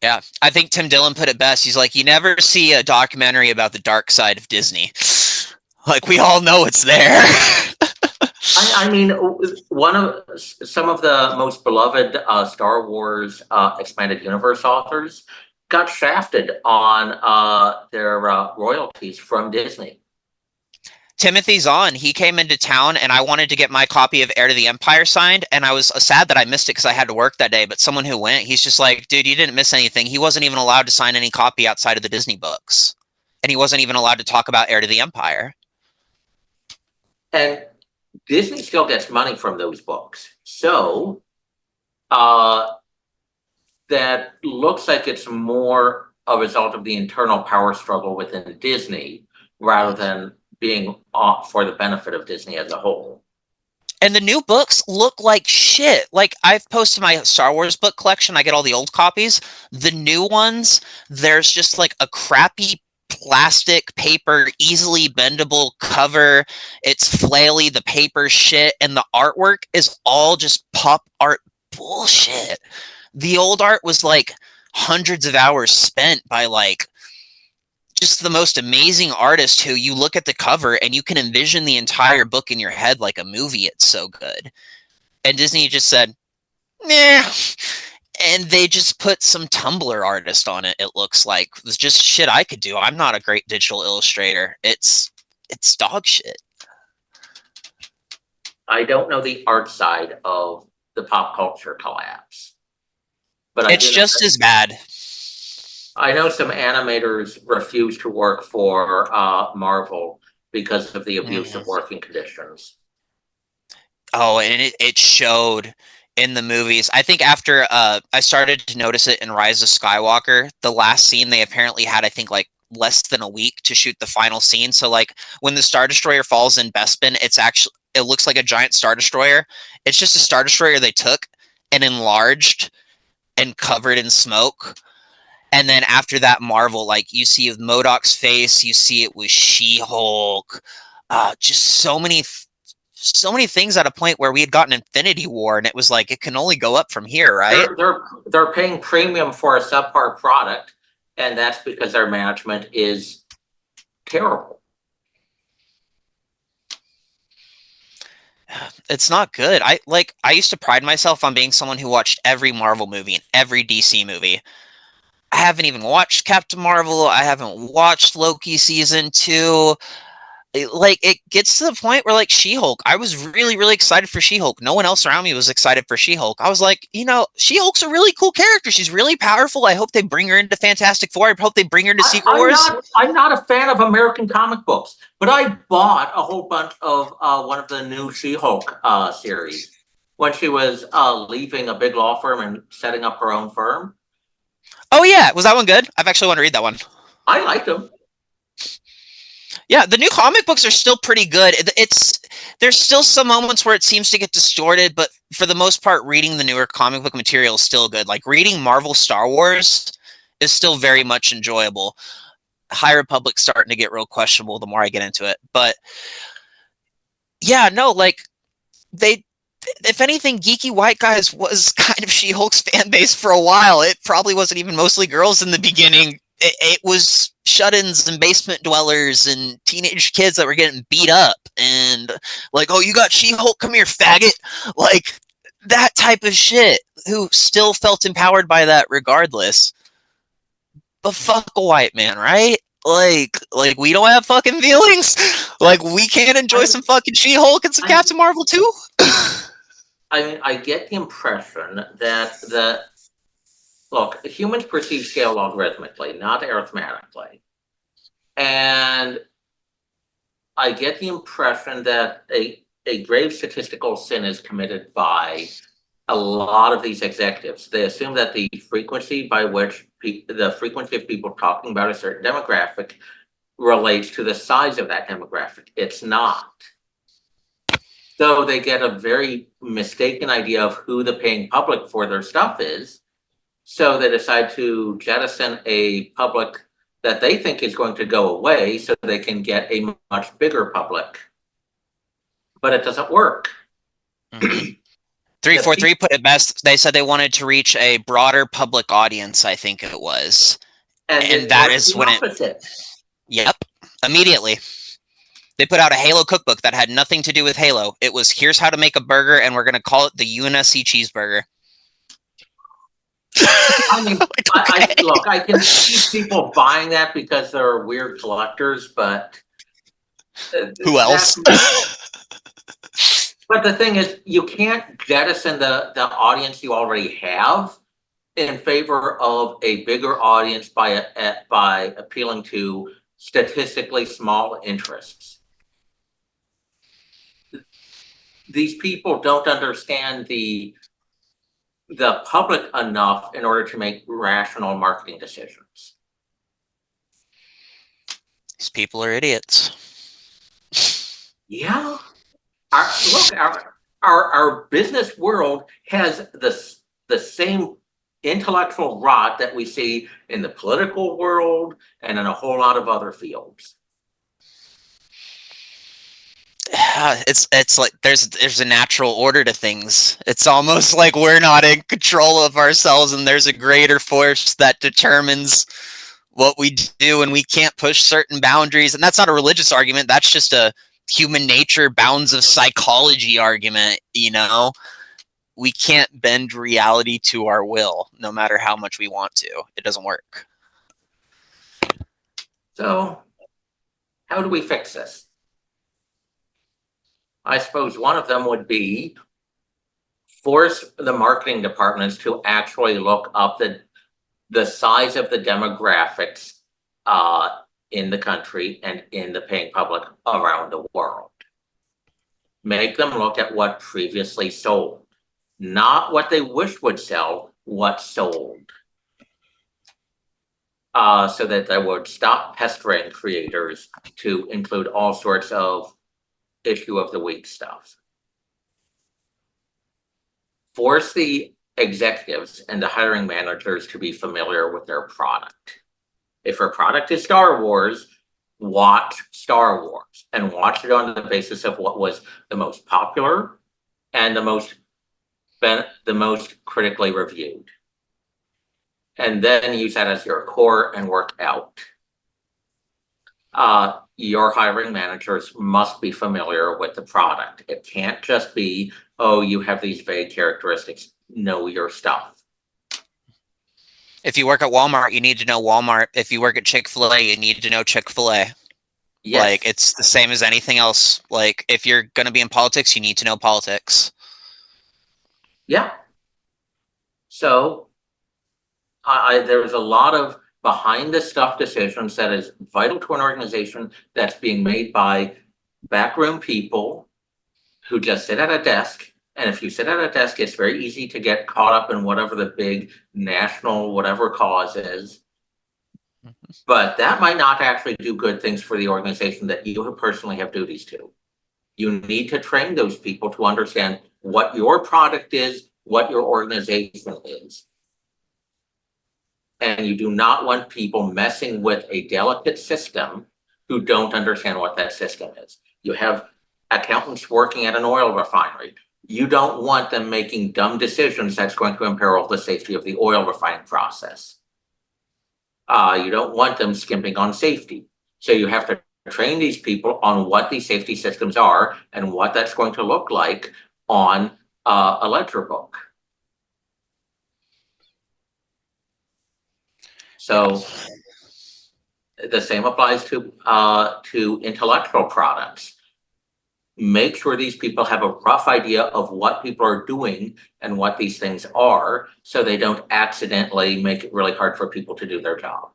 Yeah, I think Tim Dillon put it best. He's like, you never see a documentary about the dark side of Disney. Like, we all know it's there. I mean, one of some of the most beloved Star Wars expanded universe authors got shafted on their royalties from Disney. Timothy Zahn, he came into town and I wanted to get my copy of Heir to the Empire signed, and I was sad that I missed it because I had to work that day. But someone who went, he's just like, dude, you didn't miss anything. He wasn't even allowed to sign any copy outside of the Disney books. And he wasn't even allowed to talk about Heir to the Empire. And Disney still gets money from those books. So uh, that looks like it's more a result of the internal power struggle within Disney rather than being for the benefit of Disney as a whole. And the new books look like shit. Like, I've posted my Star Wars book collection. I get all the old copies. The new ones, there's just like a crappy plastic paper, easily bendable cover. It's flaily, the paper shit, and the artwork is all just pop art bullshit. The old art was like hundreds of hours spent by like just the most amazing artist who you look at the cover and you can envision the entire book in your head like a movie. It's so good. And Disney just said, nah. And they just put some Tumblr artist on it, it looks like. It was just shit I could do. I'm not a great digital illustrator. It's dog shit. I don't know the art side of the pop culture collapse, but I It's do know just as bad. I know some animators refuse to work for Marvel because of the abusive Mm. working conditions. Oh, and it showed in the movies. I think after I started to notice it in Rise of Skywalker, the last scene they apparently had, I think, like less than a week to shoot the final scene. So like when the Star Destroyer falls in Bespin, it looks like a giant Star Destroyer. It's just a Star Destroyer they took and enlarged and covered in smoke. And then after that, Marvel, like you see with MODOK's face, you see it with She-Hulk, just so many things at a point where we had gotten Infinity War, and it was like it can only go up from here, right? They're paying premium for a subpar product, and that's because their management is terrible. It's not good. I used to pride myself on being someone who watched every Marvel movie and every DC movie. I haven't even watched Captain Marvel. I haven't watched Loki season 2. Like it gets to the point where like She-Hulk, I was really really excited for She-Hulk. No one else around me was excited for She-Hulk. I was like, She-Hulk's a really cool character. She's really powerful. I hope they bring her into Fantastic Four. I hope they bring her into Secret Wars. I'm not a fan of American comic books, but I bought a whole bunch of one of the new She-Hulk series when she was leaving a big law firm and setting up her own firm. Oh yeah, was that one good? I've actually want to read that one. I liked them. Yeah, the new comic books are still pretty good. There's still some moments where it seems to get distorted, but for the most part, reading the newer comic book material is still good. Like reading Marvel Star Wars is still very much enjoyable. High Republic's starting to get real questionable the more I get into it. But yeah, no, like they if anything, Geeky White Guys was kind of She-Hulk's fan base for a while. It probably wasn't even mostly girls in the beginning. It was shut-ins and basement dwellers and teenage kids that were getting beat up and like, oh, you got She-Hulk, come here, faggot. Like that type of shit, who still felt empowered by that regardless. But fuck a white man, right? Like we don't have fucking feelings. Like we can't enjoy some fucking She-Hulk and some I, Captain Marvel too. I mean, I get the impression that look, humans perceive scale logarithmically, not arithmetically. And I get the impression that a grave statistical sin is committed by a lot of these executives. They assume that the frequency by which the frequency of people talking about a certain demographic relates to the size of that demographic. It's not. So they get a very mistaken idea of who the paying public for their stuff is. So they decide to jettison a public that they think is going to go away so they can get a much bigger public. But it doesn't work. Mm-hmm. 343 put it best. They said they wanted to reach a broader public audience, I think it was. And And it that works is the when it, opposite. yep, immediately. They put out a Halo cookbook that had nothing to do with Halo. It was, here's how to make a burger, and we're going to call it the UNSC cheeseburger. I mean, I look, I can see people buying that because they're weird collectors, but Who else? But the thing is, you can't jettison the audience you already have in favor of a bigger audience by appealing to statistically small interests. These people don't understand the public enough in order to make rational marketing decisions. These people are idiots. Yeah. Our business world has the same intellectual rot that we see in the political world and in a whole lot of other fields. It's like there's a natural order to things. It's almost like we're not in control of ourselves, and there's a greater force that determines what we do, and we can't push certain boundaries. And that's not a religious argument. That's just a human nature, bounds of psychology argument. You know, we can't bend reality to our will, no matter how much we want to. It doesn't work. So, how do we fix this? I suppose one of them would be force the marketing departments to actually look up the size of the demographics in the country and in the paying public around the world. Make them look at what previously sold, not what they wish would sell, what sold. So that they would stop pestering creators to include all sorts of issue of the week stuff. Force the executives and the hiring managers to be familiar with their product. If her product is Star Wars, watch Star Wars and watch it on the basis of what was the most popular and the most critically reviewed. And then use that as your core and work out. Your hiring managers must be familiar with the product. It can't just be, oh, you have these vague characteristics. Know your stuff. If you work at Walmart, you need to know Walmart. If you work at Chick-fil-A, you need to know Chick-fil-A. Yes. Like, it's the same as anything else. Like, if you're going to be in politics, you need to know politics. Yeah. So, there's a lot of behind the stuff decisions that is vital to an organization that's being made by backroom people who just sit at a desk. And if you sit at a desk, it's very easy to get caught up in whatever the big national whatever cause is. But that might not actually do good things for the organization that you personally have duties to. You need to train those people to understand what your product is, what your organization is. And you do not want people messing with a delicate system who don't understand what that system is. You have accountants working at an oil refinery. You don't want them making dumb decisions that's going to imperil the safety of the oil refining process. You don't want them skimping on safety. So you have to train these people on what these safety systems are and what that's going to look like on a ledger book. So the same applies to intellectual products. Make sure these people have a rough idea of what people are doing and what these things are, so they don't accidentally make it really hard for people to do their job.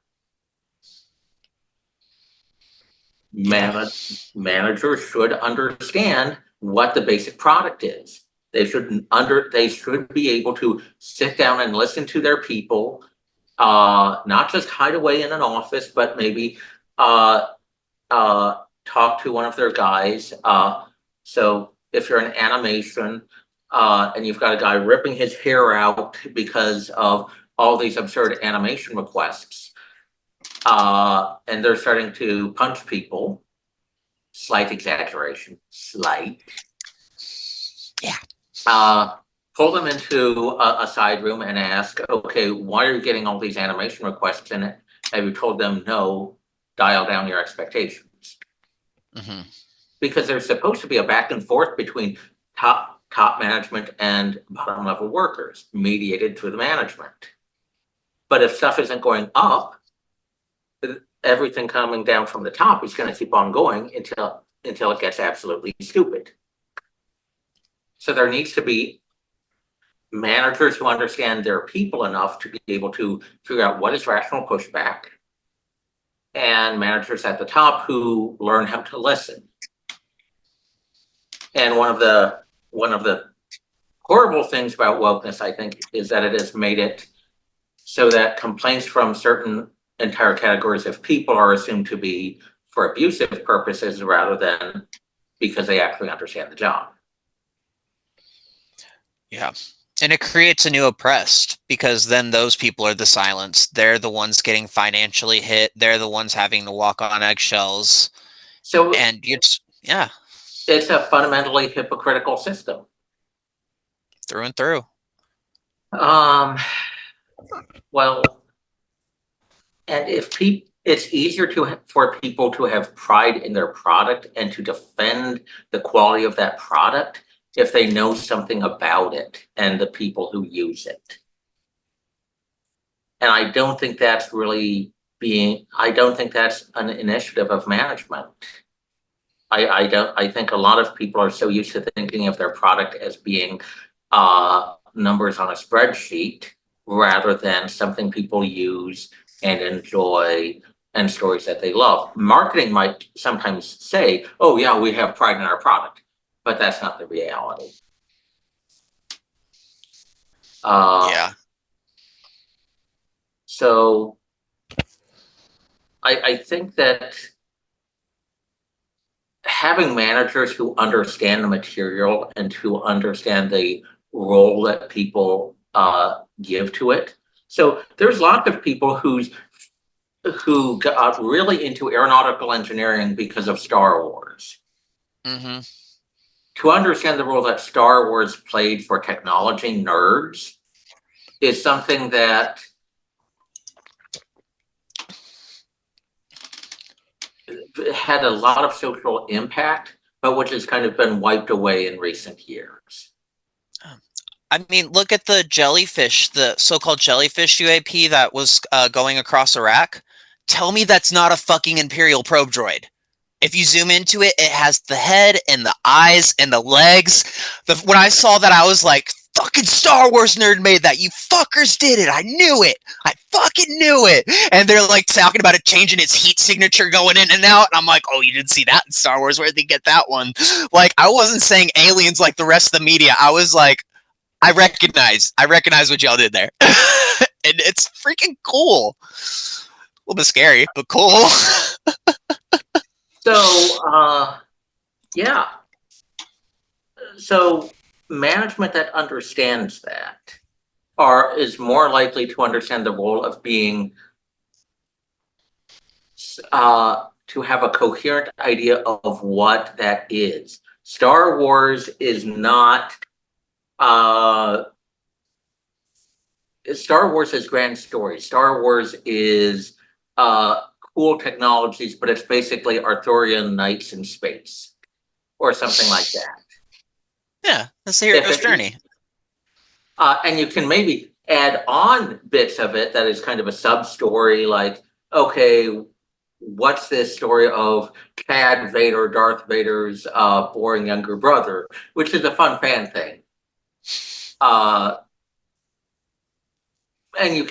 Managers should understand what the basic product is. They should be able to sit down and listen to their people, not just hide away in an office, but maybe talk to one of their guys. So if you're an animation and you've got a guy ripping his hair out because of all these absurd animation requests, and they're starting to punch people, slight exaggeration, slight. Yeah. Pull them into a side room and ask, okay, why are you getting all these animation requests in it? Have you told them no? Dial down your expectations. Mm-hmm. Because there's supposed to be a back and forth between top management and bottom level workers, mediated through the management. But if stuff isn't going up, everything coming down from the top is going to keep on going until it gets absolutely stupid. So there needs to be managers who understand their people enough to be able to figure out what is rational pushback, and managers at the top who learn how to listen. And one of the horrible things about wokeness, I think, is that it has made it so that complaints from certain entire categories of people are assumed to be for abusive purposes rather than because they actually understand the job. Yeah. And it creates a new oppressed, because then those people are the silenced. They're the ones getting financially hit. They're the ones having to walk on eggshells. So And it's, yeah, it's a fundamentally hypocritical system. through and through. Well, and it's easier for people to have pride in their product and to defend the quality of that product if they know something about it and the people who use it. And I don't think that's an initiative of management. I think a lot of people are so used to thinking of their product as being numbers on a spreadsheet rather than something people use and enjoy and stories that they love. Marketing might sometimes say, oh yeah, we have pride in our product, but that's not the reality. Yeah. So I think that having managers who understand the material and who understand the role that people give to it. So there's lots of people who got really into aeronautical engineering because of Star Wars. Mm-hmm. To understand the role that Star Wars played for technology nerds is something that had a lot of social impact, but which has kind of been wiped away in recent years. I mean, look at the jellyfish, the so-called jellyfish UAP that was going across Iraq. Tell me that's not a fucking Imperial probe droid. If you zoom into it, it has the head and the eyes and the legs. When I saw that, I was like, fucking Star Wars nerd made that. You fuckers did it. I knew it. I fucking knew it. And they're like talking about it changing its heat signature going in and out. And I'm like, oh, you didn't see that in Star Wars. Where'd they get that one? Like, I wasn't saying aliens like the rest of the media. I was like, I recognize what y'all did there. And it's freaking cool. A little bit scary, but cool. So, yeah. So management that understands that is more likely to understand the role of being to have a coherent idea of what that is. Star Wars is not Star Wars is grand stories. Star Wars is cool technologies, but it's basically Arthurian knights in space or something like that. Yeah, that's the hero's journey. And you can maybe add on bits of it that is kind of a sub story, like, okay, what's this story of Cad Vader, Darth Vader's boring younger brother, which is a fun fan thing. And you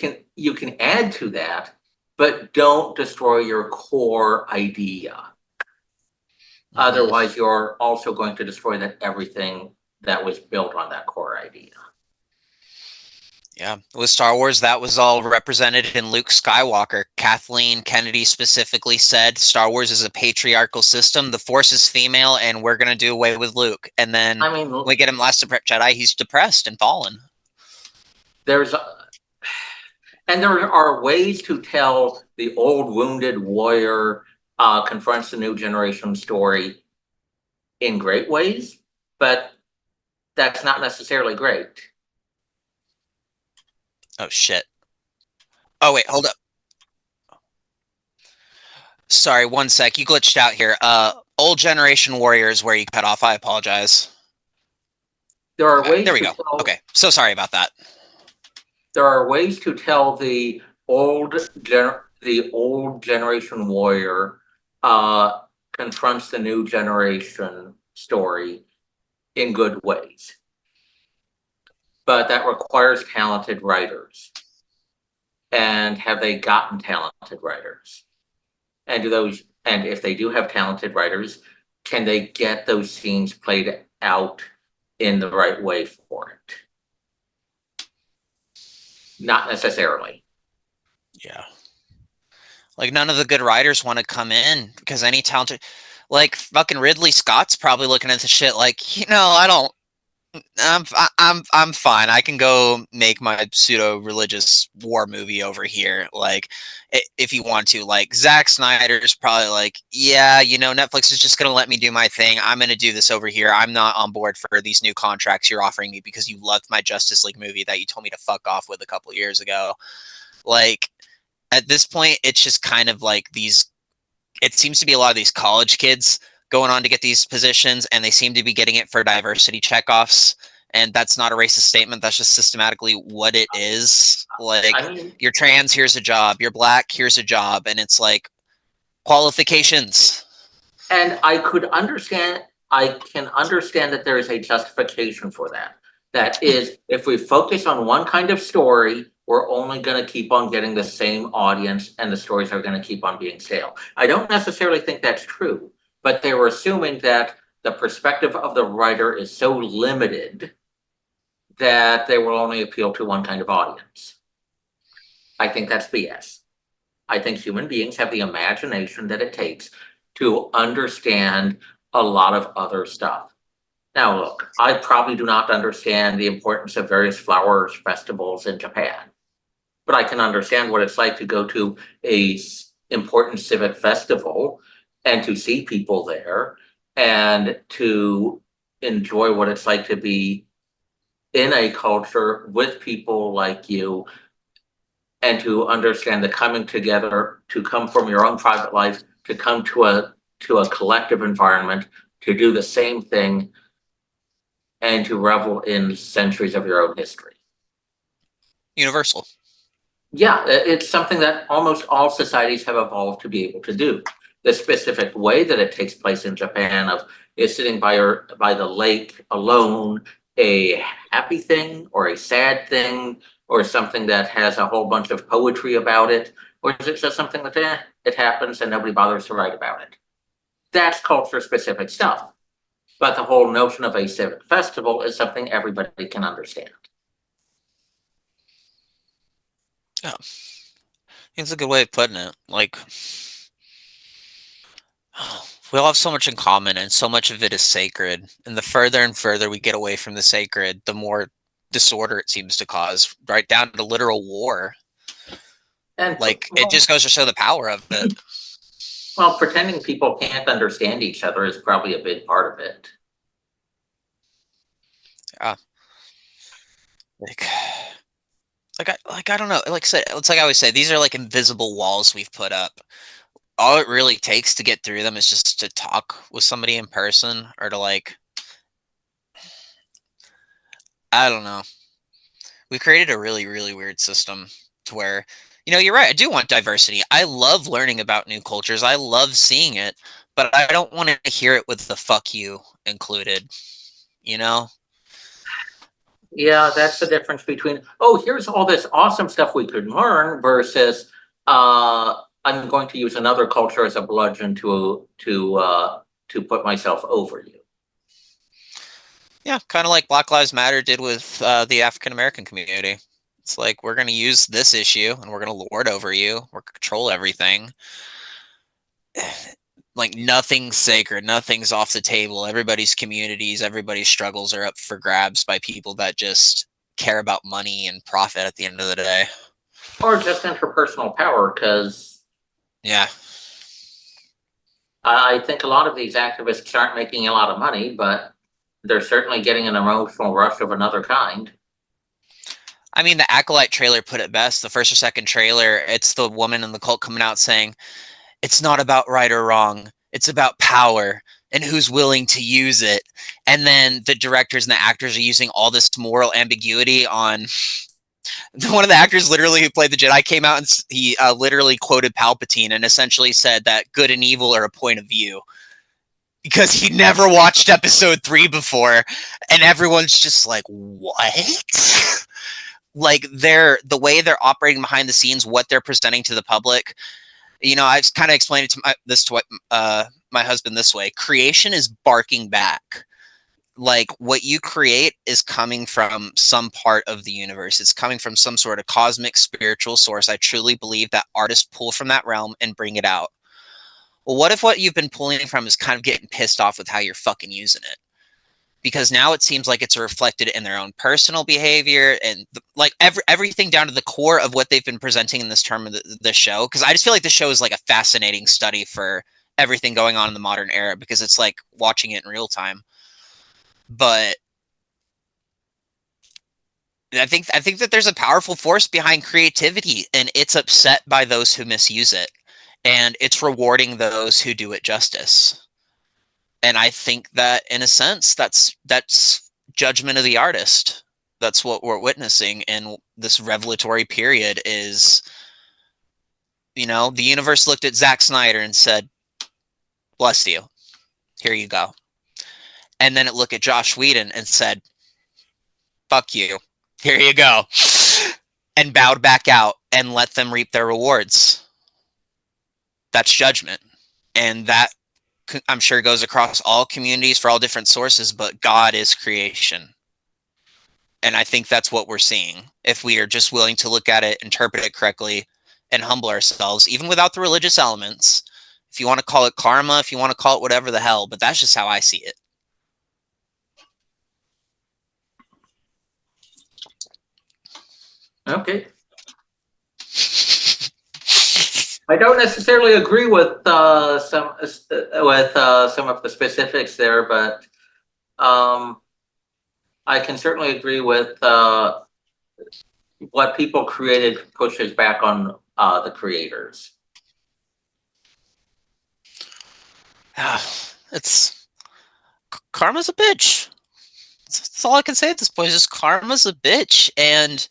can add to that, but don't destroy your core idea. Mm-hmm. Otherwise, you're also going to destroy everything that was built on that core idea. Yeah, with Star Wars, that was all represented in Luke Skywalker. Kathleen Kennedy specifically said Star Wars is a patriarchal system. The Force is female, and we're going to do away with Luke. And then I mean, we get him Last Jedi, he's depressed and fallen. there's and there are ways to tell the old wounded warrior confronts the new generation story in great ways, but that's not necessarily great. Oh, shit. Oh, wait, hold up. Sorry, one sec. You glitched out here. Old Generation Warriors where you cut off. I apologize. There are Okay, ways there we to go. tell. Okay, so sorry about that. There are ways to tell the old generation warrior confronts the new generation story in good ways, but that requires talented writers. And have they gotten talented writers? And if they do have talented writers, can they get those scenes played out in the right way for it? Not necessarily. Yeah. Like, none of the good writers want to come in because any talented, like, fucking Ridley Scott's probably looking at the shit like, I don't, I'm fine. I can go make my pseudo religious war movie over here. Like, if you want to, like, Zack Snyder's probably like, yeah, Netflix is just gonna let me do my thing. I'm gonna do this over here. I'm not on board for these new contracts you're offering me because you loved my Justice League movie that you told me to fuck off with a couple years ago. Like, at this point, it's just kind of like these. It seems to be a lot of these college kids going on to get these positions, and they seem to be getting it for diversity checkoffs. And that's not a racist statement. That's just systematically what it is. Like, I mean, you're trans, here's a job. You're black, here's a job. And it's like qualifications. and I can understand that there is a justification for that. That is, if we focus on one kind of story, we're only going to keep on getting the same audience and the stories are going to keep on being stale. I don't necessarily think that's true, but they were assuming that the perspective of the writer is so limited that they will only appeal to one kind of audience. I think that's BS. I think human beings have the imagination that it takes to understand a lot of other stuff. Now, look, I probably do not understand the importance of various flowers festivals in Japan, but I can understand what it's like to go to a important civic festival and to see people there and to enjoy what it's like to be in a culture with people like you and to understand the coming together, to come from your own private life, to come to a collective environment, to do the same thing, and to revel in centuries of your own history. Universal. Yeah, it's something that almost all societies have evolved to be able to do. The specific way that it takes place in Japan is sitting by the lake alone, a happy thing or a sad thing, or something that has a whole bunch of poetry about it, or is it just something that it happens and nobody bothers to write about it? That's culture specific stuff. But the whole notion of a civic festival is something everybody can understand. Yeah. It's a good way of putting it. Like, we all have so much in common, and so much of it is sacred. And the further and further we get away from the sacred, the more disorder it seems to cause, right down to literal war. And Like, it just goes to show the power of it. well, pretending people can't understand each other is probably a big part of it. Yeah. I don't know. Like I said, it's like I always say, these are like invisible walls we've put up. All it really takes to get through them is just to talk with somebody in person, or to, like, I don't know. We created a really, really weird system to where, you're right. I do want diversity. I love learning about new cultures. I love seeing it, but I don't want to hear it with the fuck you included, you know? Yeah, that's the difference between, oh, here's all this awesome stuff we could learn versus I'm going to use another culture as a bludgeon to put myself over you. Yeah, kind of like Black Lives Matter did with the African American community. It's like we're going to use this issue and we're going to lord over you. We're going to control everything. Like nothing's sacred, nothing's off the table. Everybody's communities, everybody's struggles are up for grabs by people that just care about money and profit at the end of the day. Or just interpersonal power, because Yeah. I think a lot of these activists aren't making a lot of money, but they're certainly getting an emotional rush of another kind. I mean, the Acolyte trailer put it best. The first or second trailer, it's the woman in the cult coming out saying, it's not about right or wrong. It's about power and who's willing to use it. And then the directors and the actors are using all this moral ambiguity on one of the actors literally who played the Jedi came out and he literally quoted Palpatine and essentially said that good and evil are a point of view because he never watched episode 3 before and everyone's just like what. Like the way they're operating behind the scenes, what they're presenting to the public. I've kind of explained it to my husband this way: creation is barking back. Like what you create is coming from some part of the universe. It's coming from some sort of cosmic spiritual source. I truly believe that artists pull from that realm and bring it out. Well, what if what you've been pulling from is kind of getting pissed off with how you're fucking using it? Because now it seems like it's reflected in their own personal behavior and like everything down to the core of what they've been presenting in this term of the show. Because I just feel like the show is like a fascinating study for everything going on in the modern era because it's like watching it in real time. But I think that there's a powerful force behind creativity, and it's upset by those who misuse it, and it's rewarding those who do it justice. And I think that in a sense that's judgment of the artist. That's what we're witnessing in this revelatory period is, the universe looked at Zack Snyder and said, bless you, here you go. And then it looked at Josh Whedon and said, fuck you, here you go. And bowed back out and let them reap their rewards. That's judgment. And that I'm sure goes across all communities for all different sources, but God is creation. And I think that's what we're seeing if we are just willing to look at it, interpret it correctly, and humble ourselves, even without the religious elements. If you want to call it karma, if you want to call it whatever the hell, but that's just how I see it. Okay. I don't necessarily agree with some of the specifics there, but I can certainly agree with what people created pushes back on the creators. It's karma's a bitch. That's all I can say at this point. Is just karma's a bitch, and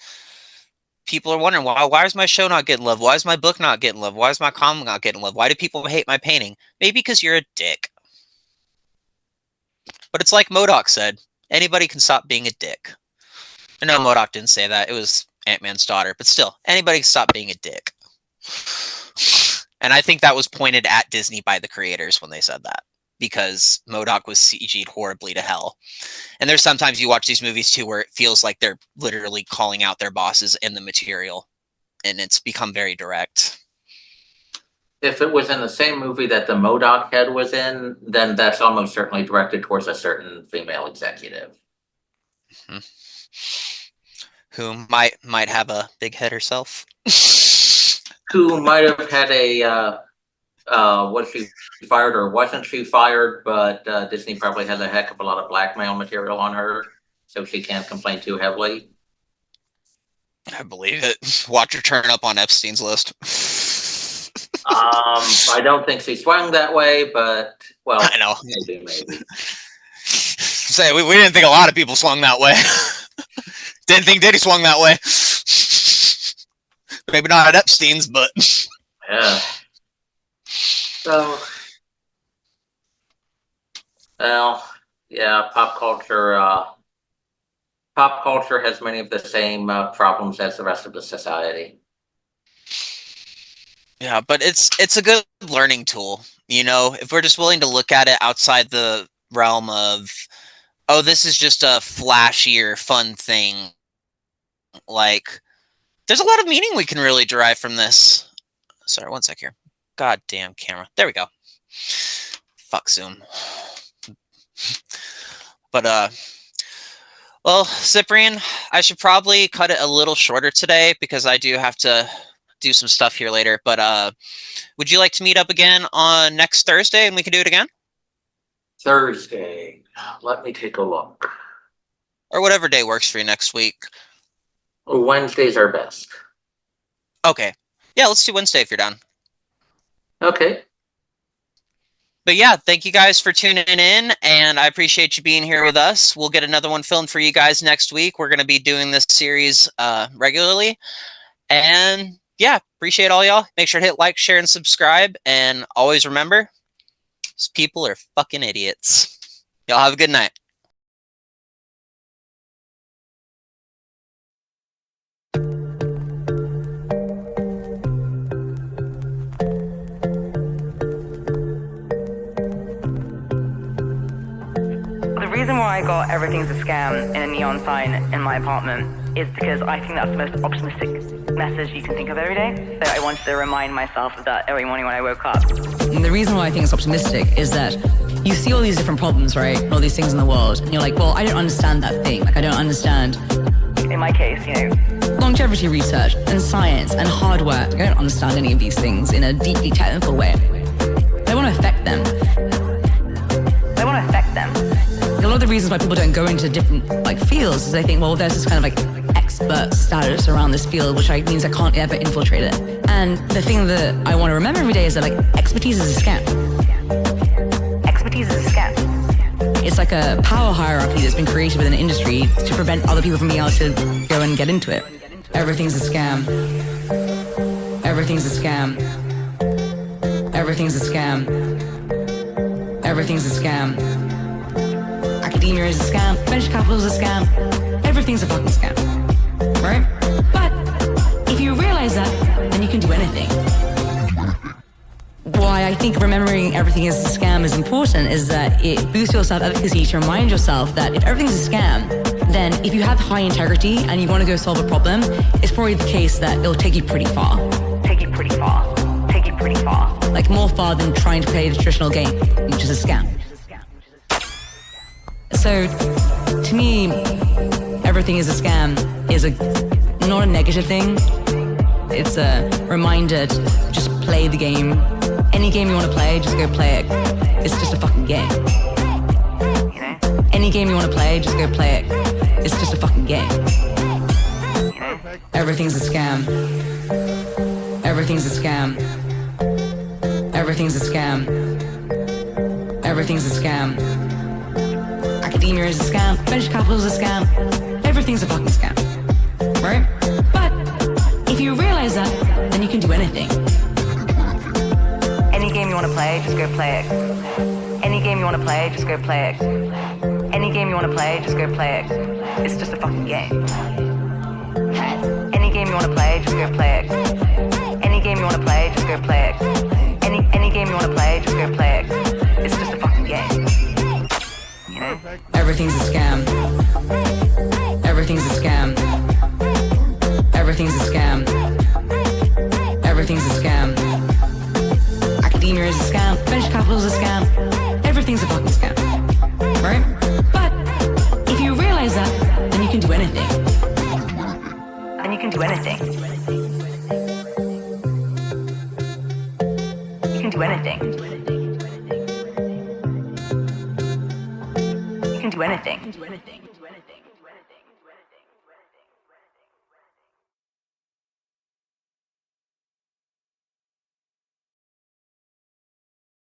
people are wondering why is my show not getting love? Why is my book not getting love? Why is my comic not getting love? Why do people hate my painting? Maybe because you're a dick. But it's like MODOK said, anybody can stop being a dick. No, MODOK didn't say that. It was Ant-Man's daughter. But still, anybody can stop being a dick. And I think that was pointed at Disney by the creators when they said that. Because MODOK was CG'd horribly to hell. And there's sometimes you watch these movies too where it feels like they're literally calling out their bosses in the material. And it's become very direct. If it was in the same movie that the MODOK head was in, then that's almost certainly directed towards a certain female executive. Mm-hmm. Who might have a big head herself. Who might have had a was she fired or wasn't she fired, but Disney probably has a heck of a lot of blackmail material on her, so she can't complain too heavily. I believe it. Watch her turn up on Epstein's list. I don't think she swung that way, but well, I know. Maybe. Say we didn't think a lot of people swung that way. Didn't think Diddy swung that way. Maybe not at Epstein's, but yeah. So, well, yeah, pop culture has many of the same problems as the rest of the society. Yeah, but it's a good learning tool. If we're just willing to look at it outside the realm of oh, this is just a flashier, fun thing. Like, there's a lot of meaning we can really derive from this. Sorry, one sec here. Goddamn camera. There we go. Fuck Zoom. But well, Cyprian, I should probably cut it a little shorter today because I do have to do some stuff here later. But would you like to meet up again on next Thursday and we can do it again? Thursday. Let me take a look. Or whatever day works for you next week. Wednesdays are best. Okay. Yeah, let's do Wednesday if you're done. Okay. But yeah, thank you guys for tuning in, and I appreciate you being here with us. We'll get another one filmed for you guys next week. We're going to be doing this series regularly. And yeah, appreciate all y'all. Make sure to hit like, share, and subscribe. And always remember, these people are fucking idiots. Y'all have a good night. The reason why I got everything's a scam in a neon sign in my apartment is because I think that's the most optimistic message you can think of every day. So I wanted to remind myself of that every morning when I woke up. And the reason why I think it's optimistic is that you see all these different problems, right? All these things in the world. And you're like, well, I don't understand that thing. Like, I don't understand. In my case, Longevity research and science and hard work. I don't understand any of these things in a deeply technical way. I want to affect them. A lot of the reasons why people don't go into different fields is they think, well, there's this kind of expert status around this field, which means I can't ever infiltrate it. And the thing that I want to remember every day is that expertise is a scam. Expertise is a scam. It's like a power hierarchy that's been created within an industry to prevent other people from being able to go and get into it. Everything's a scam. Everything's a scam. Everything's a scam. Everything's a scam. Academia is a scam. Venture capital is a scam. Everything's a fucking scam. Right? But if you realize that, then you can do anything. Why I think remembering everything is a scam is important is that it boosts your self-efficacy to remind yourself that if everything's a scam, then if you have high integrity and you want to go solve a problem, it's probably the case that it'll take you pretty far. More far than trying to play the traditional game, which is a scam. So, to me, everything is a scam is not a negative thing. It's a reminder to just play the game. Any game you want to play, just go play it. It's just a fucking game. Any game you want to play, just go play it. It's just a fucking game. Everything's a scam. Everything's a scam. Everything's a scam. Everything's a scam. Academia is a scam. Venture capital is a scam. Everything's a fucking scam. Right? But if you realize that, then you can do anything. Any game you want to play, just go play it. Any game you want to play, just go play it. Any game you want to play, just go play it. It's just a fucking game. Any game you want to play, just go play it. Any game you want to play, just go play it. Any game you want to play, just go play it. It's just a fucking game. Everything's a scam. Everything's a scam. Everything's a scam. Everything's a scam. Academia is a scam. Venture capital is a scam. Everything's a fucking scam. Right? But if you realize that, then you can do anything. You can do anything. You can do anything. You can do anything.